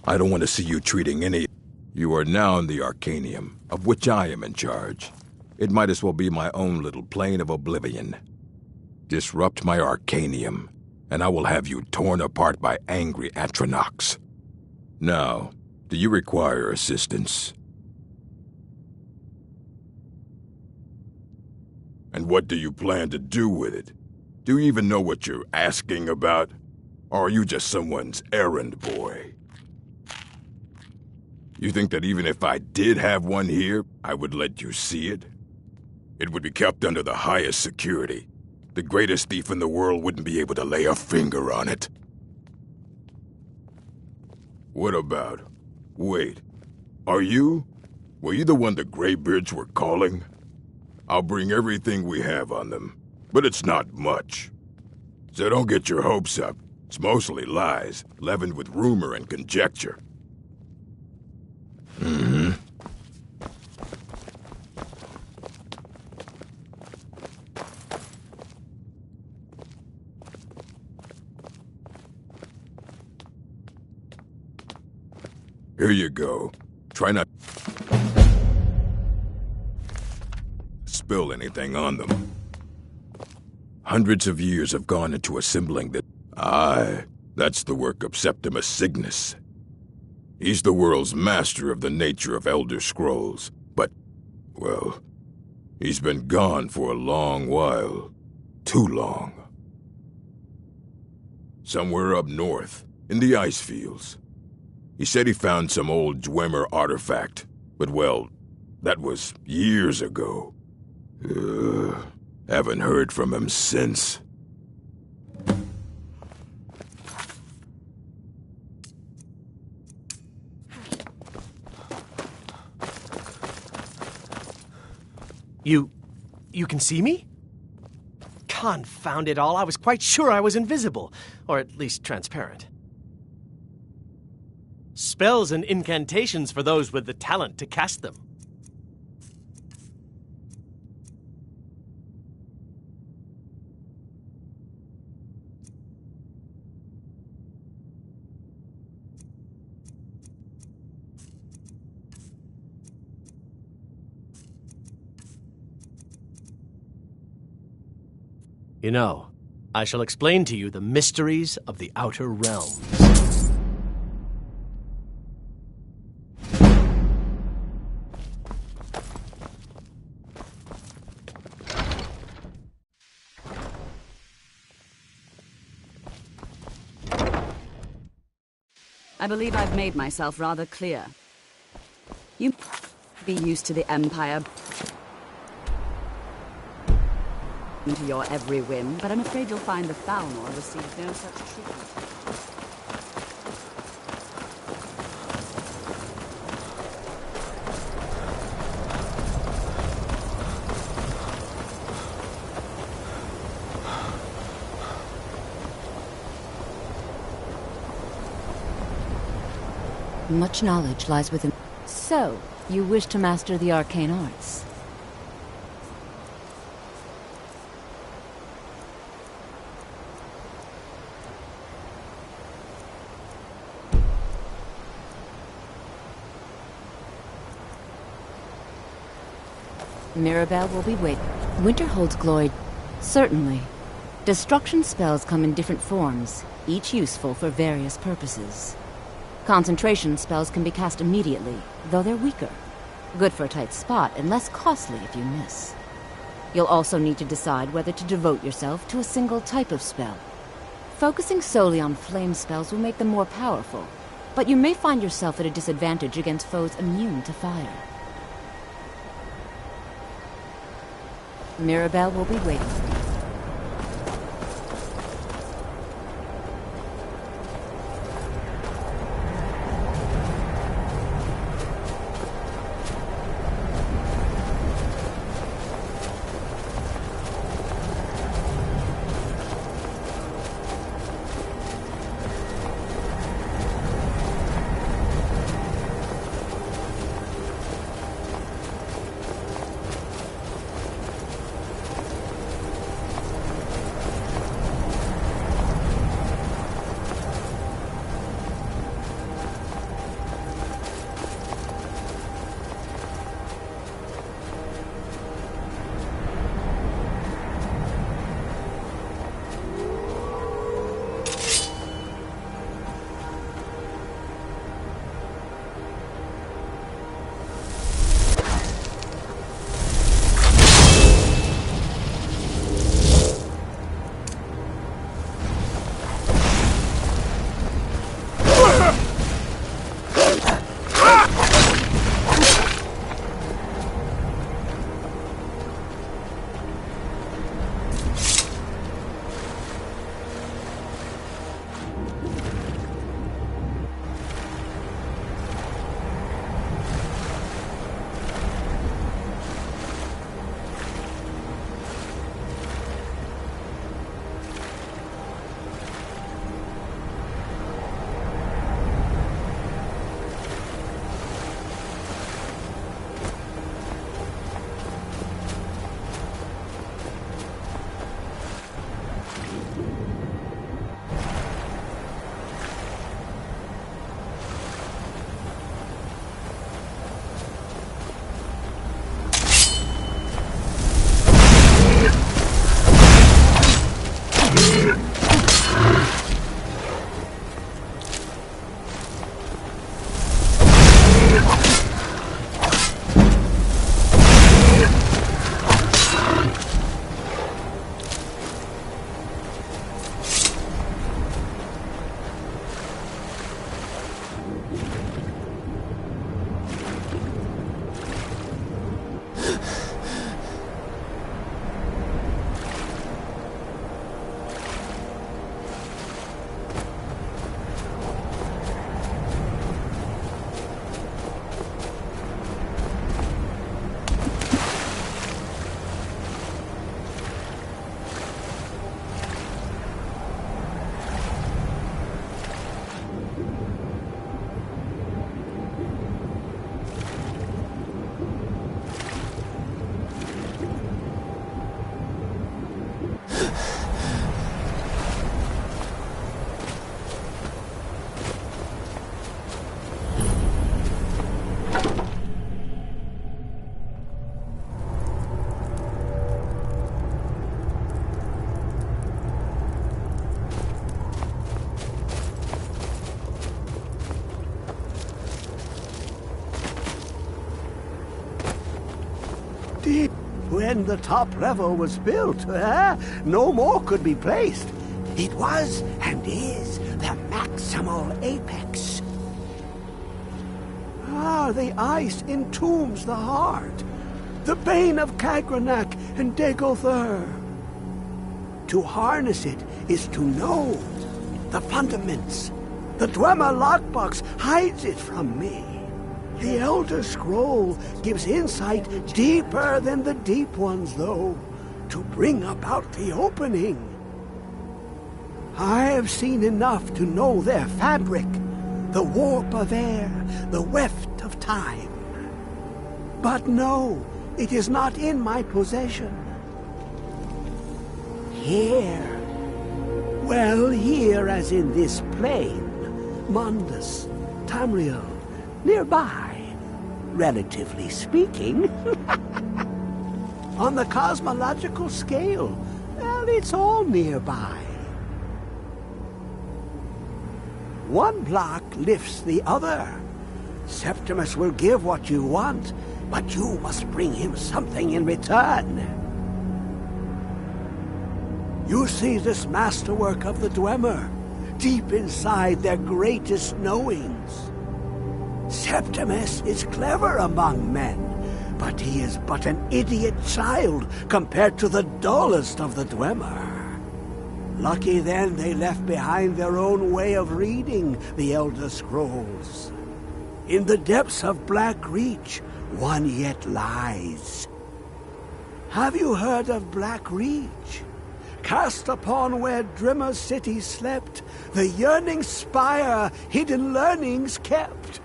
I don't want to see you treating any... You are now in the Arcanium, of which I am in charge. It might as well be my own little plane of oblivion. Disrupt my Arcanium, and I will have you torn apart by angry Atronachs. Now, do you require assistance? And what do you plan to do with it? Do you even know what you're asking about? Or are you just someone's errand boy? You think that even if I did have one here, I would let you see it? It would be kept under the highest security. The greatest thief in the world wouldn't be able to lay a finger on it. What about... Wait. Were you the one the Greybeards were calling? I'll bring everything we have on them, but it's not much. So don't get your hopes up. It's mostly lies, leavened with rumor and conjecture. Mm-hmm. Here you go. Try not... spill anything on them. Hundreds of years have gone into assembling the... Aye, that's the work of Septimus Cygnus. He's the world's master of the nature of Elder Scrolls, but, well, he's been gone for a long while. Too long. Somewhere up north, in the ice fields. He said he found some old Dwemer artifact, but, well, that was years ago. Haven't heard from him since. You can see me? Confound it all, I was quite sure I was invisible, or at least transparent. Spells and incantations for those with the talent to cast them. You know, I shall explain to you the mysteries of the Outer Realms. I believe I've made myself rather clear. You be used to the Empire, to your every whim, but I'm afraid you'll find the Thalmor receive no such treatment. Much knowledge lies within. So, you wish to master the arcane arts? Mirabelle will be waiting. Winterhold's glory. Certainly. Destruction spells come in different forms, each useful for various purposes. Concentration spells can be cast immediately, though they're weaker. Good for a tight spot and less costly if you miss. You'll also need to decide whether to devote yourself to a single type of spell. Focusing solely on flame spells will make them more powerful, but you may find yourself at a disadvantage against foes immune to fire. Mirabelle will be waiting. when the top level was built, no more could be placed. It was and is the maximal apex. The ice entombs the heart, the bane of Kagranak and Degolthur. To harness it is to know the fundaments. The Dwemer lockbox hides it from me. The Elder Scroll gives insight deeper than the deep ones, though, to bring about the opening. I have seen enough to know their fabric, the warp of air, the weft of time. But no, it is not in my possession. Here, well, here as in this plain, Mundus, Tamriel, nearby, relatively speaking. On the cosmological scale, well, it's all nearby. One block lifts the other. Septimus will give what you want, but you must bring him something in return. You see this masterwork of the Dwemer, deep inside their greatest knowings. Septimus is clever among men, but he is but an idiot child compared to the dullest of the Dwemer. Lucky then they left behind their own way of reading the Elder Scrolls. In the depths of Black Reach, one yet lies. Have you heard of Black Reach? Cast upon where Drimmer City slept, the yearning spire hidden learnings kept.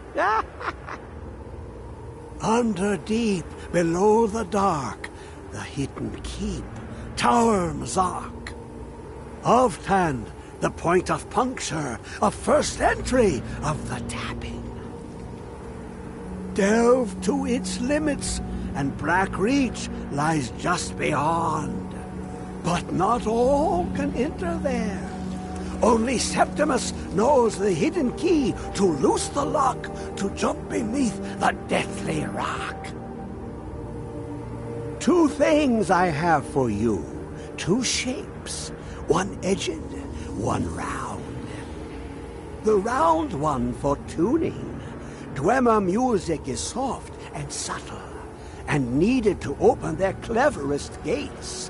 Under deep, below the dark, the hidden keep, Tower Mzark. Of Tand, the point of puncture, of first entry of the tapping. Delve to its limits, and Black Reach lies just beyond. But not all can enter there. Only Septimus knows the hidden key to loose the lock, to jump beneath the deathly rock. Two things I have for you, two shapes. One edged, one round. The round one for tuning. Dwemer music is soft and subtle, and needed to open their cleverest gates.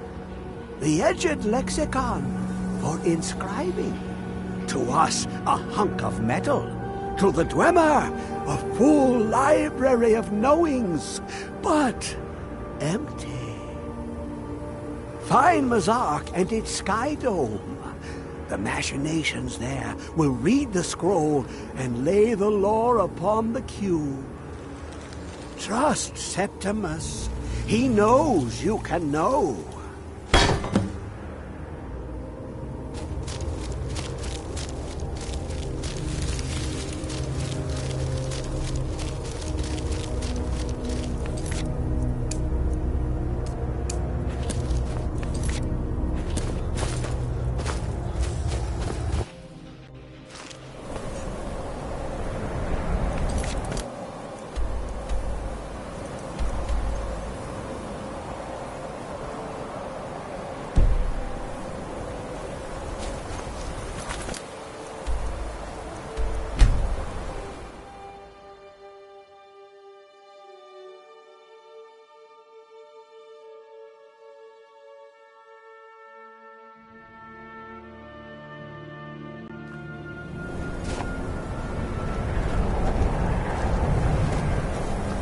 The edged lexicon for inscribing. To us, a hunk of metal. To the Dwemer, a full library of knowings, but empty. Find Mzark and its sky dome. The machinations there will read the scroll and lay the lore upon the cube. Trust Septimus. He knows you can know.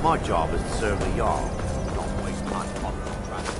My job is to serve the Jarl, not waste my time on traffic.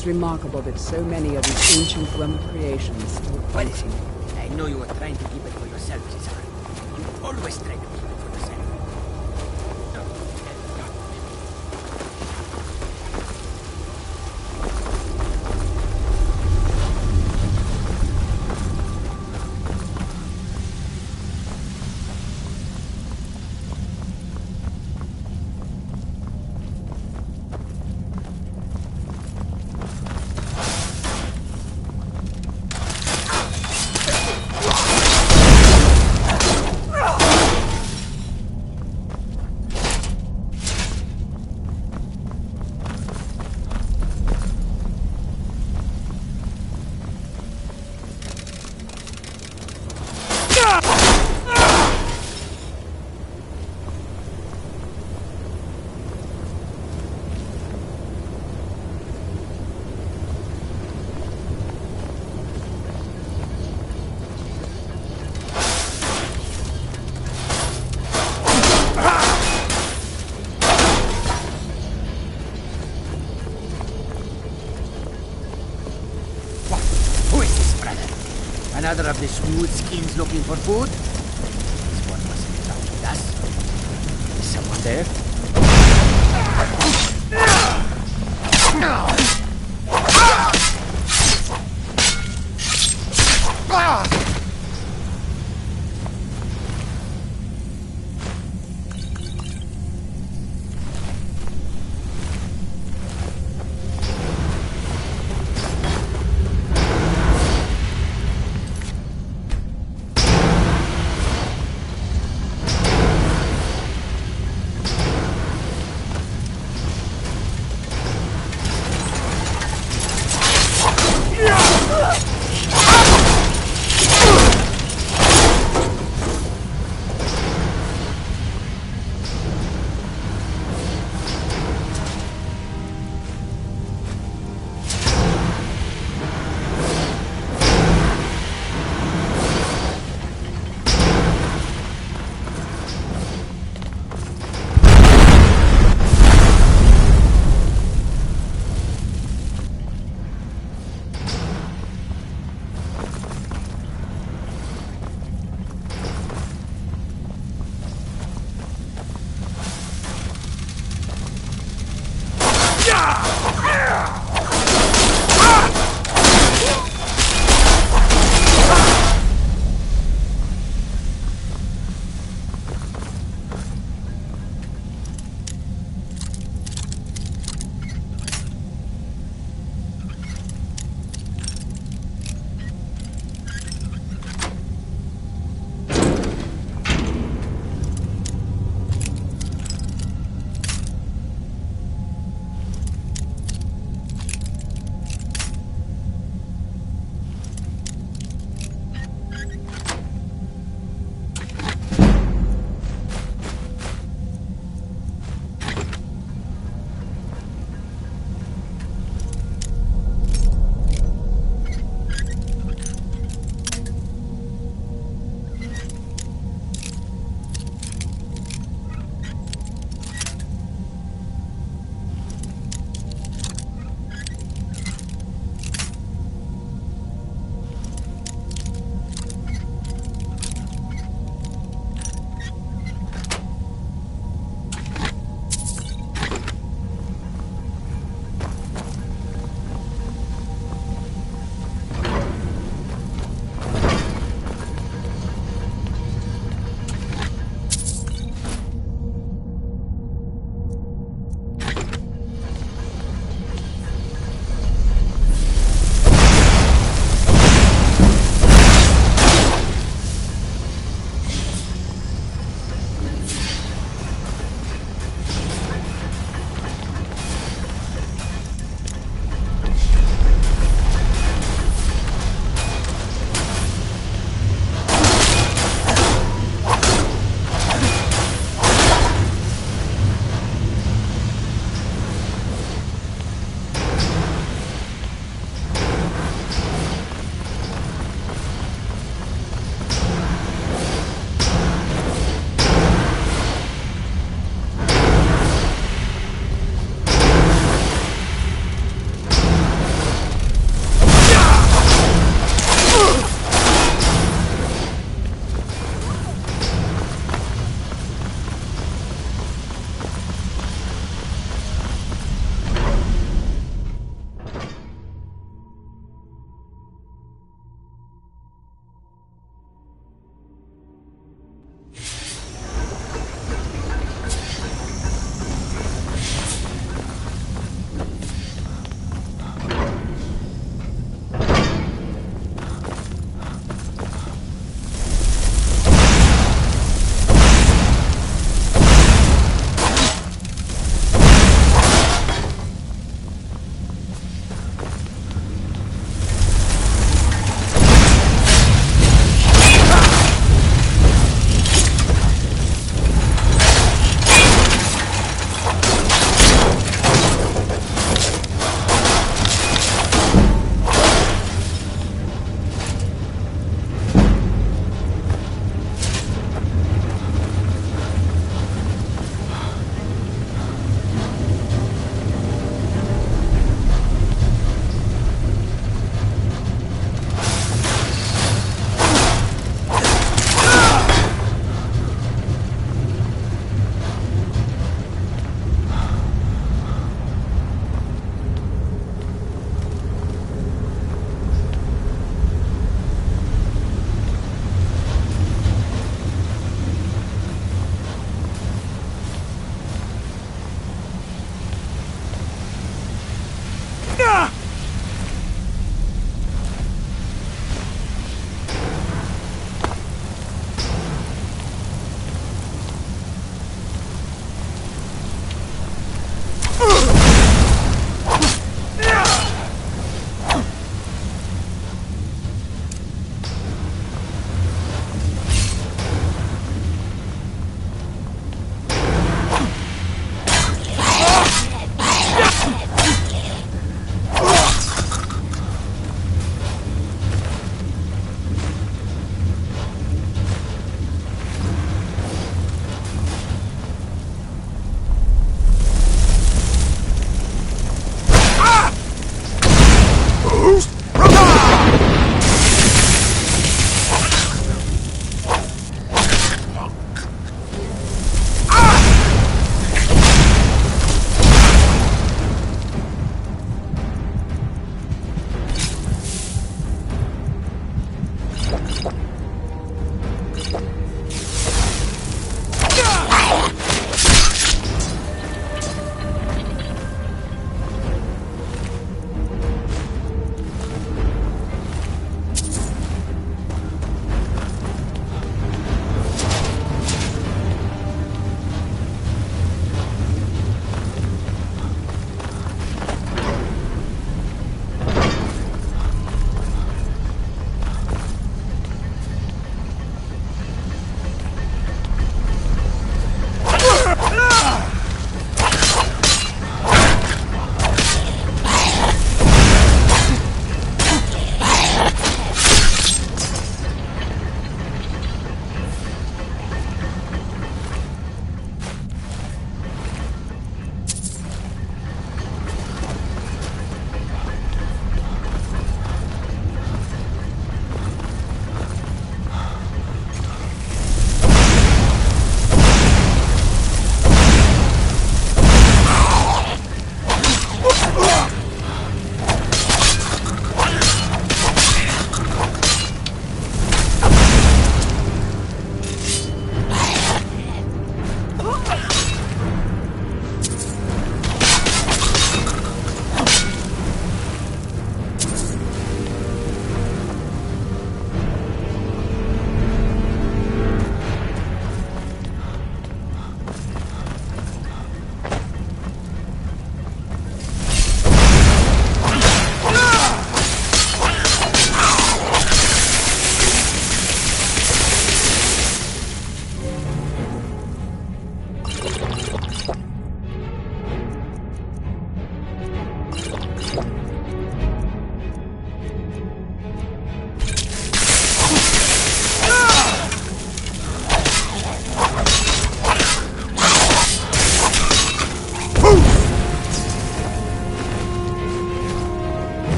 is remarkable that so many of these ancient Dwemer creations still function. I know you are trying to keep it for yourself, Caesar. You always try to keep it for yourself. Another of the smooth skins looking for food? This one must be down with us. Is someone there?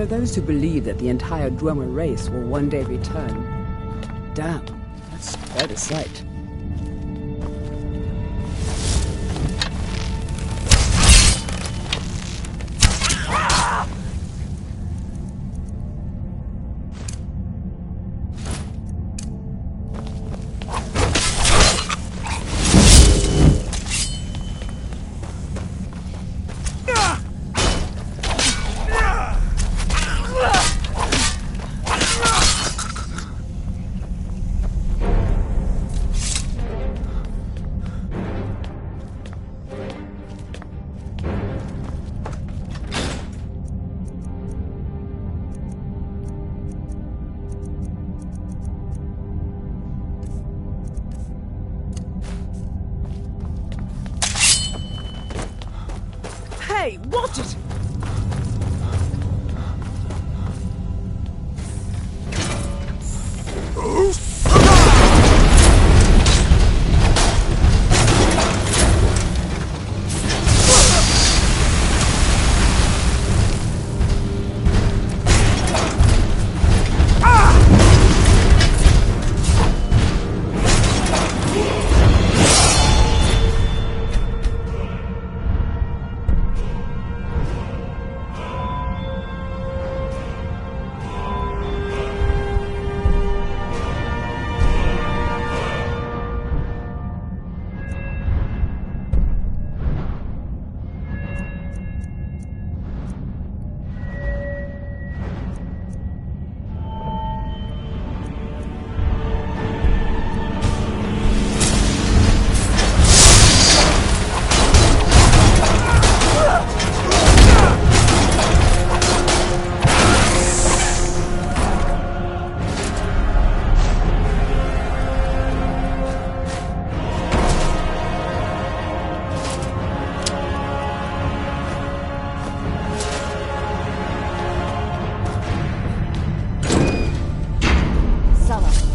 There are those who believe that the entire Dwemer race will one day return. Damn, that's quite a sight. Hey, watch it!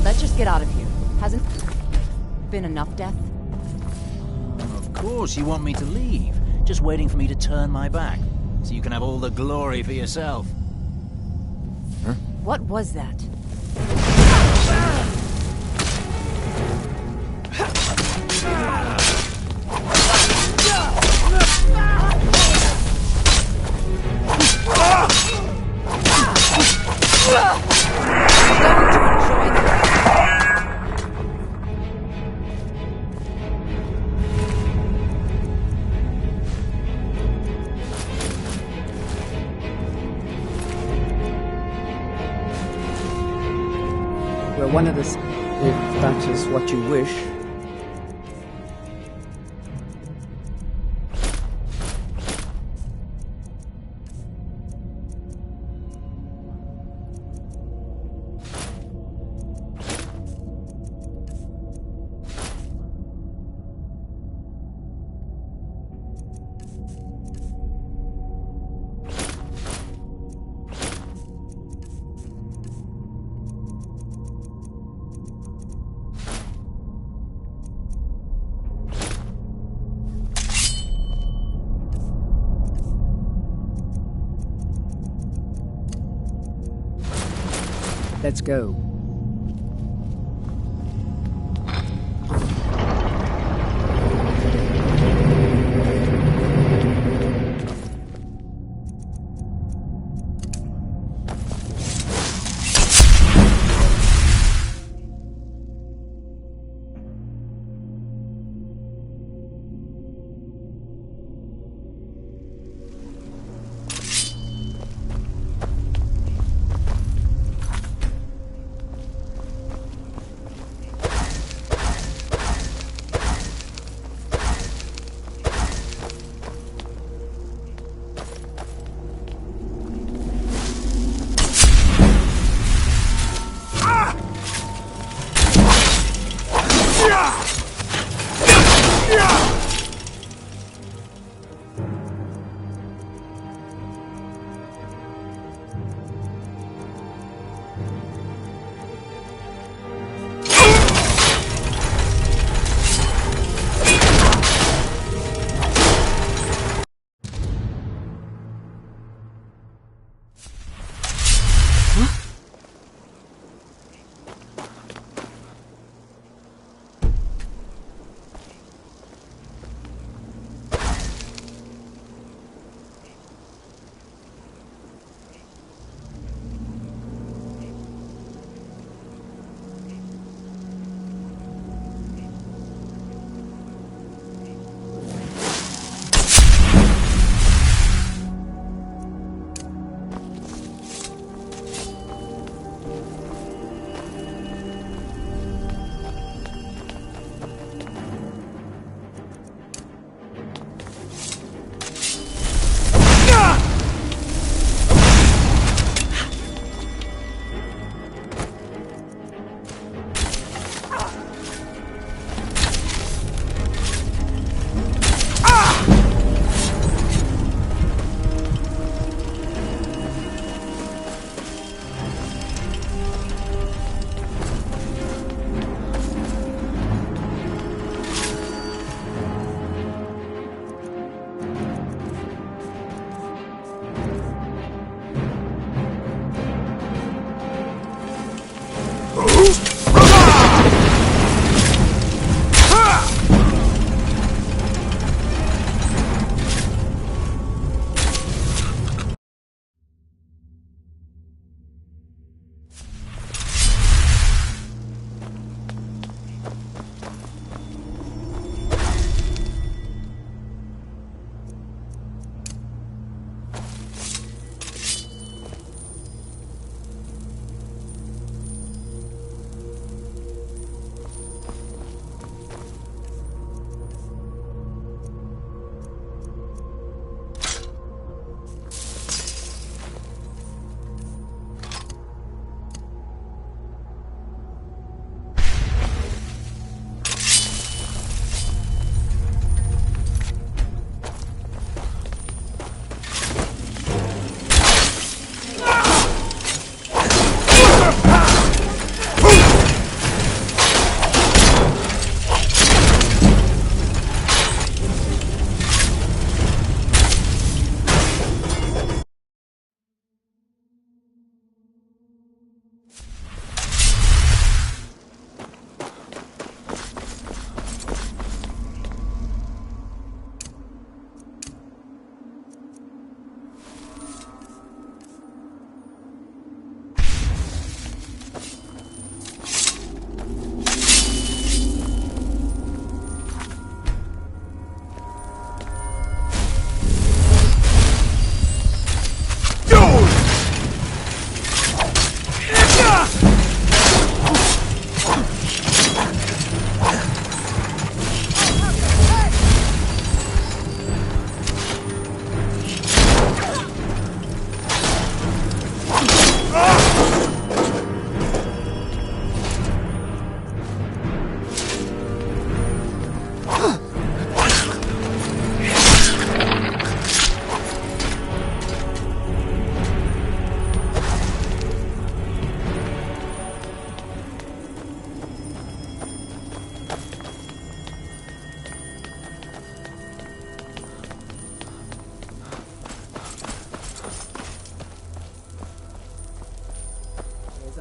Let's just get out of here. Hasn't been enough death? Of course you want me to leave. Just waiting for me to turn my back. So you can have all the glory for yourself. Huh? What was that? We're one of the... if that is what you wish. Let's go.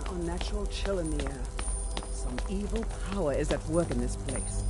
Unnatural chill in the air. Some evil power is at work in this place.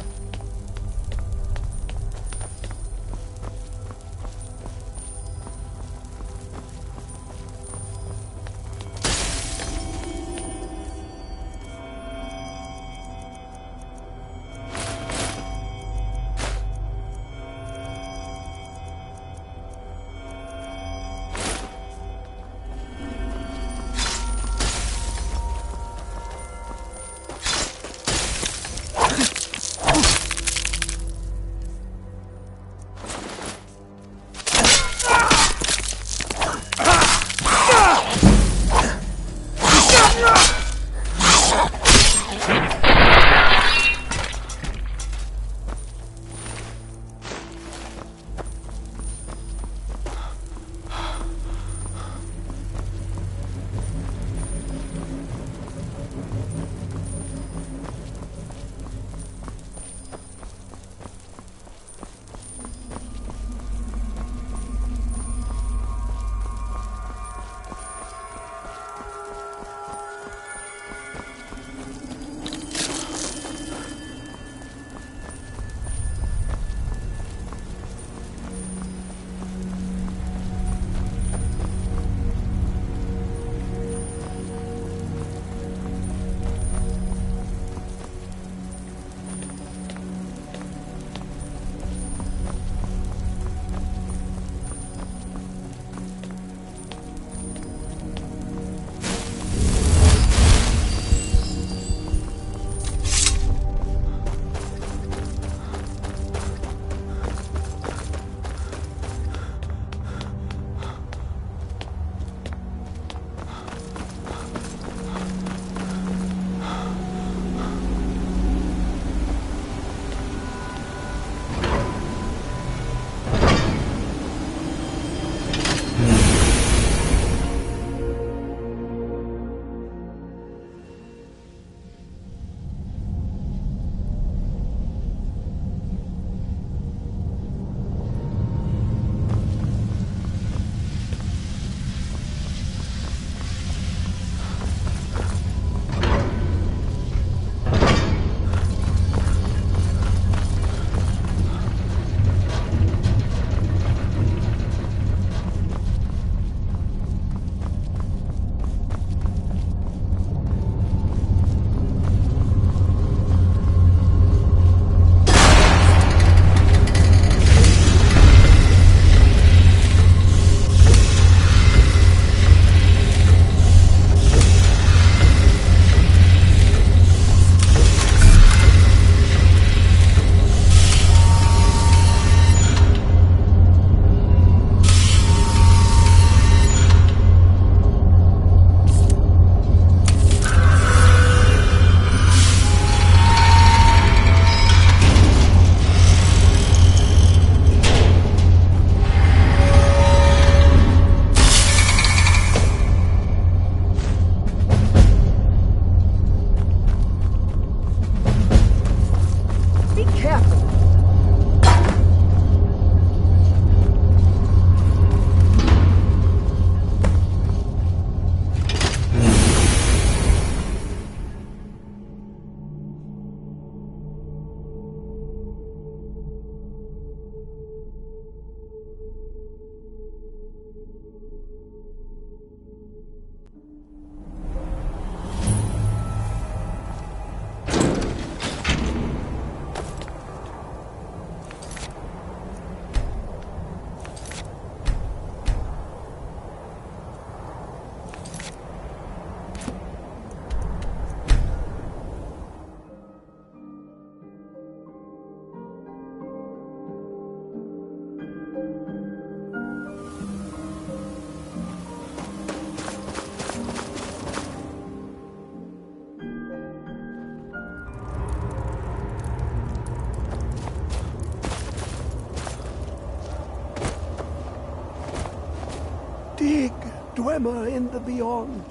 Dwemer in the beyond.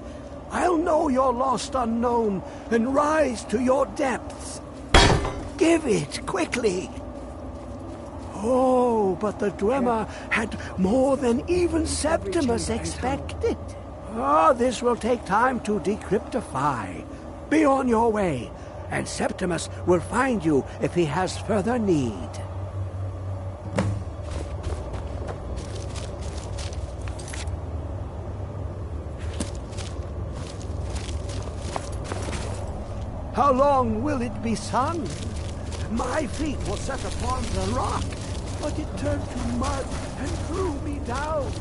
I'll know your lost unknown and rise to your depths. Give it, quickly. Oh, but the Dwemer had more than even Septimus expected. Ah, this will take time to decryptify. Be on your way, and Septimus will find you if he has further need. How long will it be sun? My feet were set upon the rock, but it turned to mud and threw me down.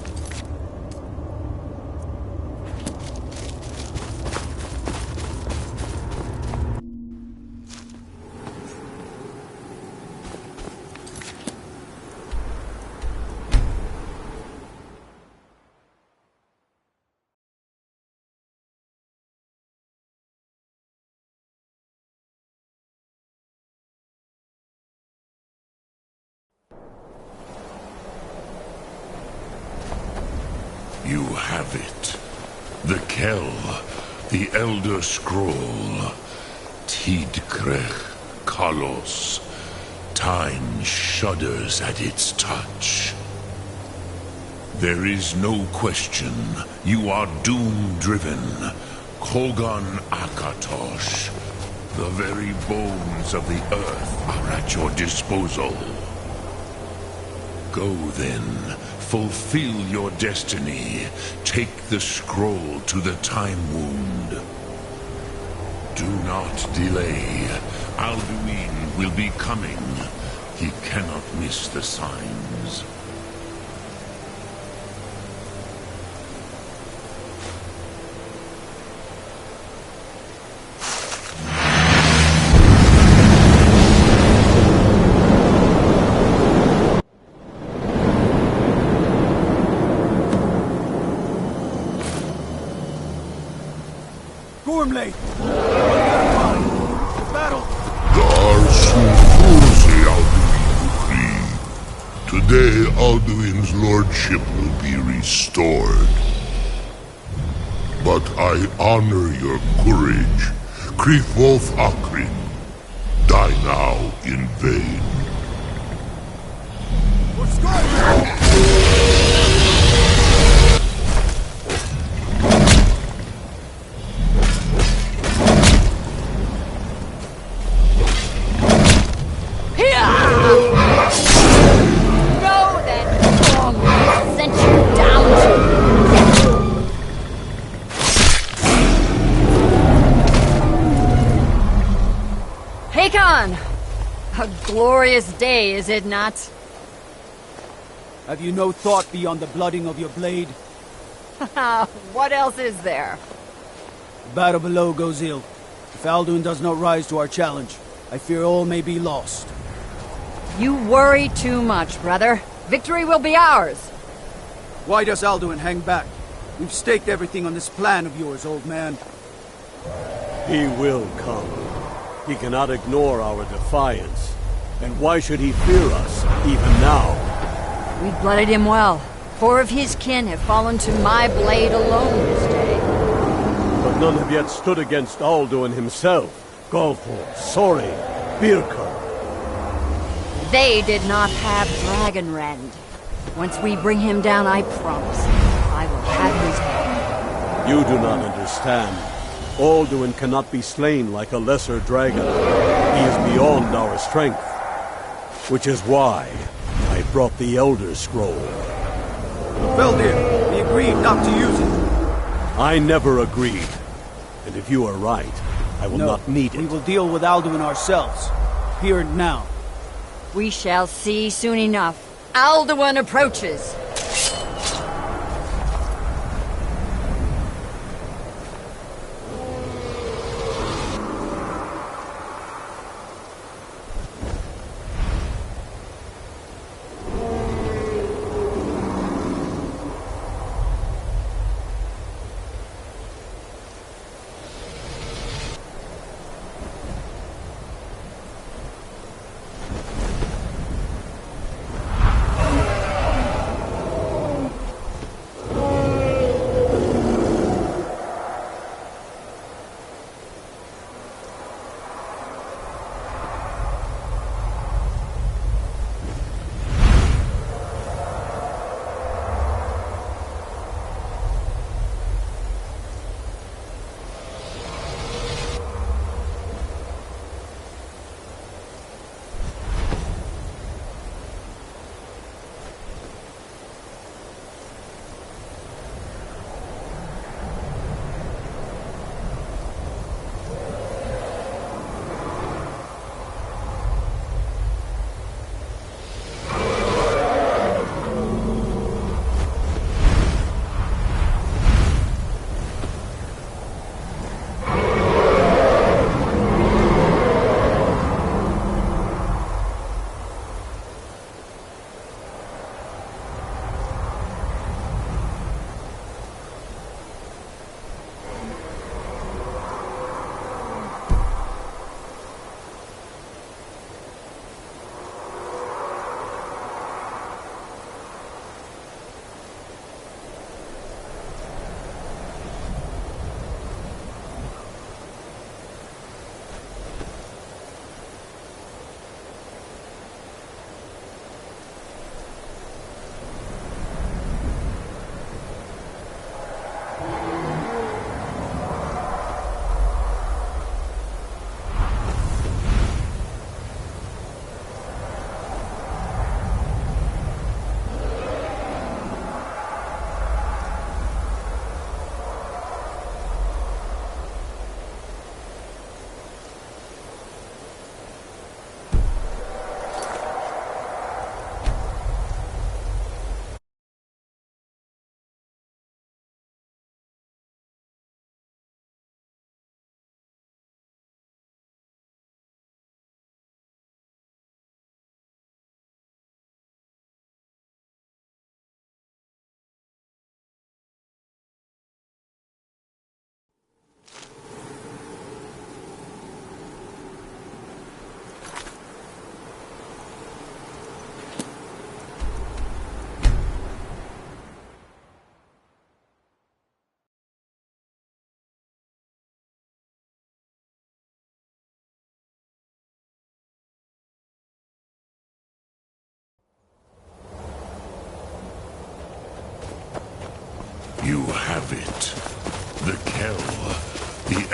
You have it. The Kell, the Elder Scroll. Tidkrech Kalos. Time shudders at its touch. There is no question. You are doom-driven. Kogan Akatosh. The very bones of the earth are at your disposal. Go then. Fulfill your destiny. Take the scroll to the Time Wound. Do not delay. Alduin will be coming. He cannot miss the signs. Gormley! Battle! Today, Alduin's lordship will be restored. But I honor your courage. Krithwolf Akrin. Die now in vain. What's going on? A glorious day, is it not? Have you no thought beyond the blooding of your blade? What else is there? The battle below goes ill. If Alduin does not rise to our challenge, I fear all may be lost. You worry too much, brother. Victory will be ours. Why does Alduin hang back? We've staked everything on this plan of yours, old man. He will come. He cannot ignore our defiance. And why should he fear us, even now? We've blooded him well. 4 of his kin have fallen to my blade alone this day. But none have yet stood against Alduin himself. Golfhor, Sori, Birka. They did not have Dragonrend. Once we bring him down, I promise, I will have his head. You do not understand. Alduin cannot be slain like a lesser dragon. He is beyond our strength. Which is why I brought the Elder Scroll. Veldir, we agreed not to use it. I never agreed. And if you are right, I will not need it. We will deal with Alduin ourselves. Here and now. We shall see soon enough. Alduin approaches.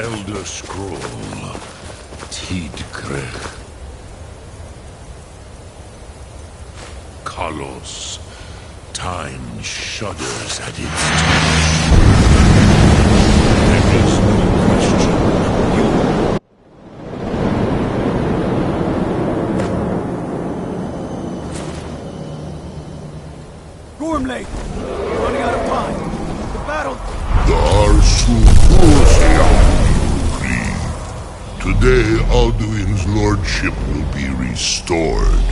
Elder Scroll. Tidkrech. Kalos. Time shudders at its touch. There is no question. Gormley! We're running out of time. The battle... Today, Alduin's lordship will be restored.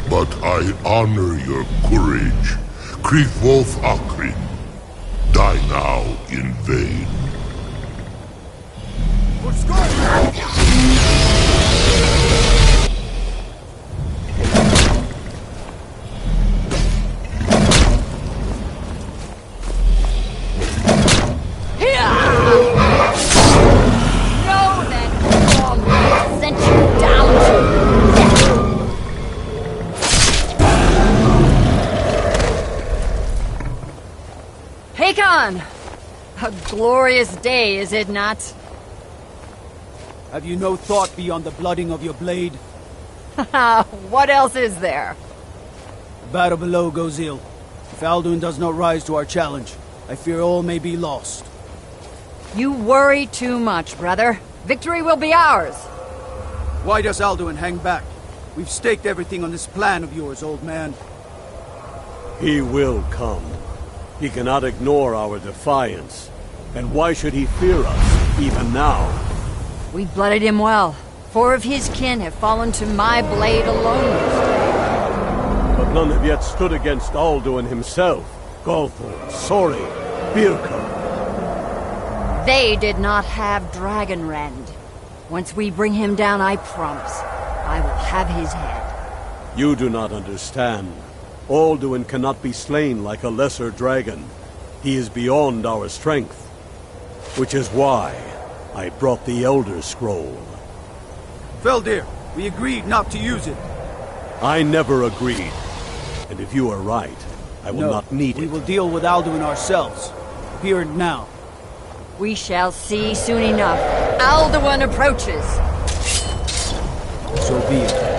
But I honor your courage. Kriegwolf Akrin. Die now in vain. For Skyrim! A glorious day, is it not? Have you no thought beyond the blooding of your blade? What else is there? The battle below goes ill. If Alduin does not rise to our challenge, I fear all may be lost. You worry too much, brother. Victory will be ours. Why does Alduin hang back? We've staked everything on this plan of yours, old man. He will come. He cannot ignore our defiance. And why should he fear us, even now? We blooded him well. 4 of his kin have fallen to my blade alone. But none have yet stood against Alduin himself. Galthorn, Sori, Birka. They did not have Dragonrend. Once we bring him down, I promise, I will have his head. You do not understand. Alduin cannot be slain like a lesser dragon. He is beyond our strength. Which is why I brought the Elder Scroll. Feldir, we agreed not to use it. I never agreed. And if you are right, I will not need it. We will deal with Alduin ourselves. Here and now. We shall see soon enough. Alduin approaches. So be it.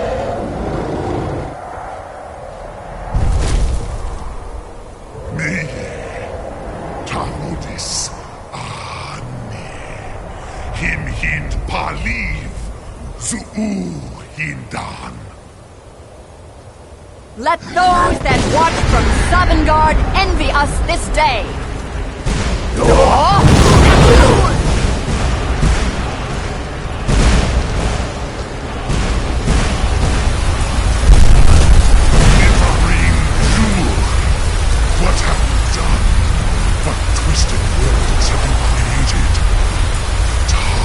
Let those that watch from Sovngarde envy us this day! What have you done? What twisted worlds have you created? Tar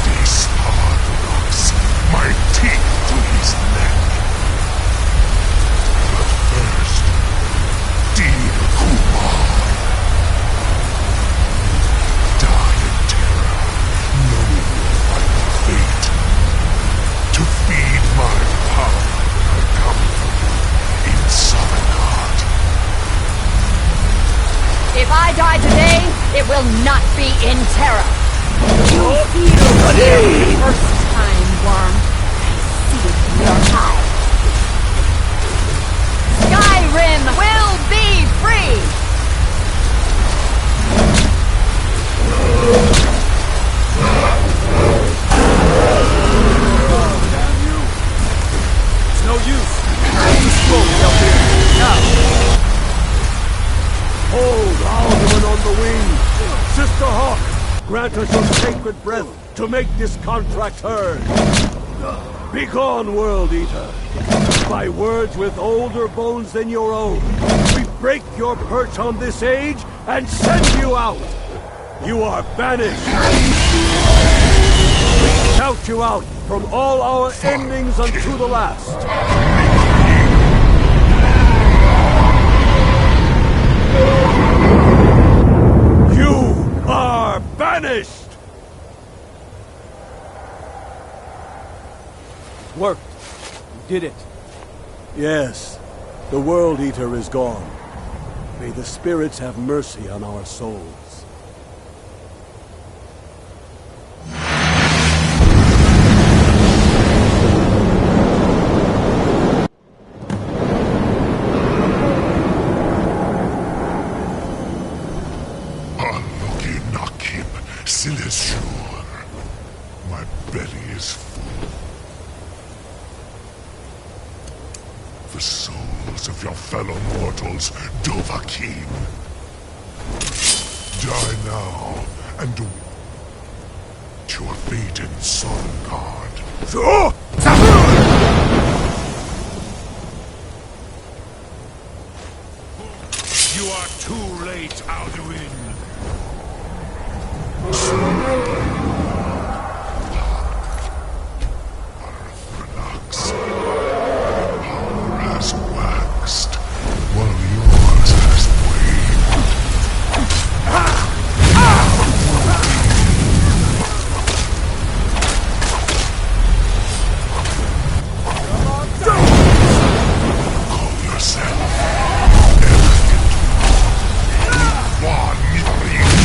this hard rocks, my teeth to his neck. But first, dear Kumar, die in terror, knowing your final fate. To feed my power, I come for you in Sovngarde. If I die today, it will not be in terror. You feel for the first time, worm. I see it in your eyes. Skyrim will be free! Damn you! It's no use. You spoke out there. Now! Hold Alduin on the wing! Sister Hawk, grant us your sacred breath to make this contract heard! Begone, World Eater! By words with older bones than your own, we break your perch on this age and send you out! You are banished! We shout you out from all our endings unto the last! You are banished! Worked. We did it. Yes, the World Eater is gone. May the spirits have mercy on our souls. sure. My belly is full. The souls of your fellow mortals, Dovahkiin. Die now, and await your fate in Sovngarde. You are too late, Alduin. Relax. Power has waxed, while yours has waned. Call yourself arrogant. One reach.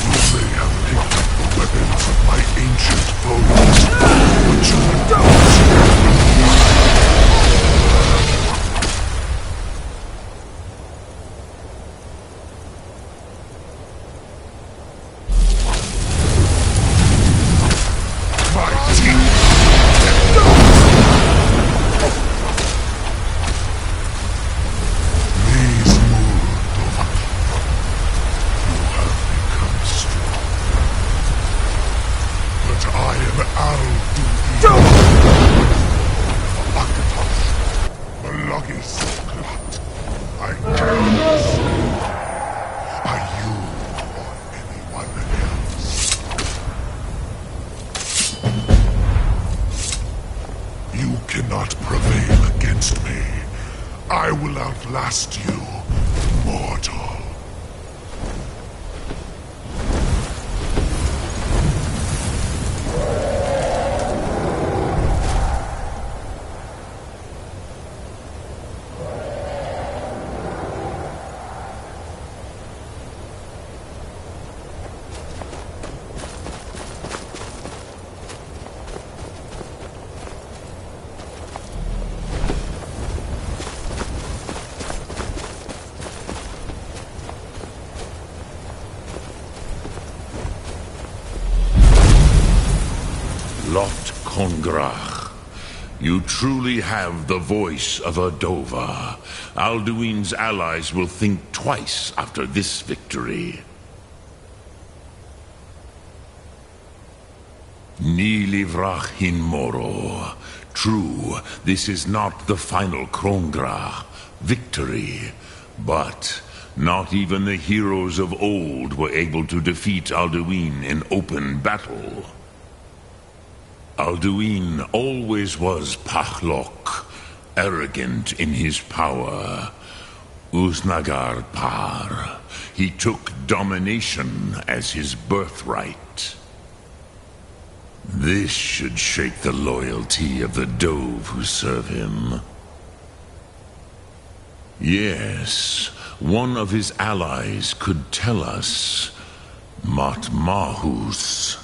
You may have picked up the weapons of my ancient foes, but you don't. You cannot prevail against me. I will outlast you, mortal. Lot Kongrach, you truly have the voice of a Dova. Alduin's allies will think twice after this victory. Ni livrach hin moro. True, this is not the final Kongrach victory, but not even the heroes of old were able to defeat Alduin in open battle. Alduin always was Pachlok, arrogant in his power. Uznagar Par. He took domination as his birthright. This should shake the loyalty of the Dove who serve him. Yes, one of his allies could tell us. Matmahus.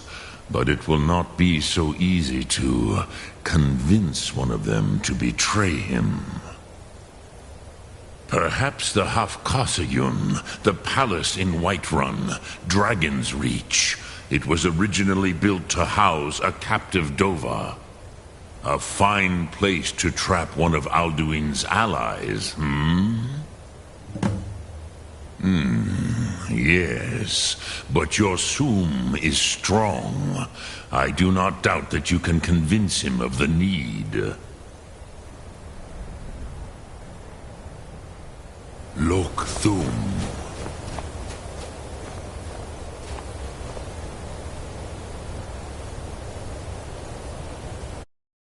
But it will not be so easy to convince one of them to betray him. Perhaps the Hafkasayun, the palace in Whiterun, Dragon's Reach. It was originally built to house a captive Dova. A fine place to trap one of Alduin's allies, Yes, but your Sum is strong. I do not doubt that you can convince him of the need. Lok Thum.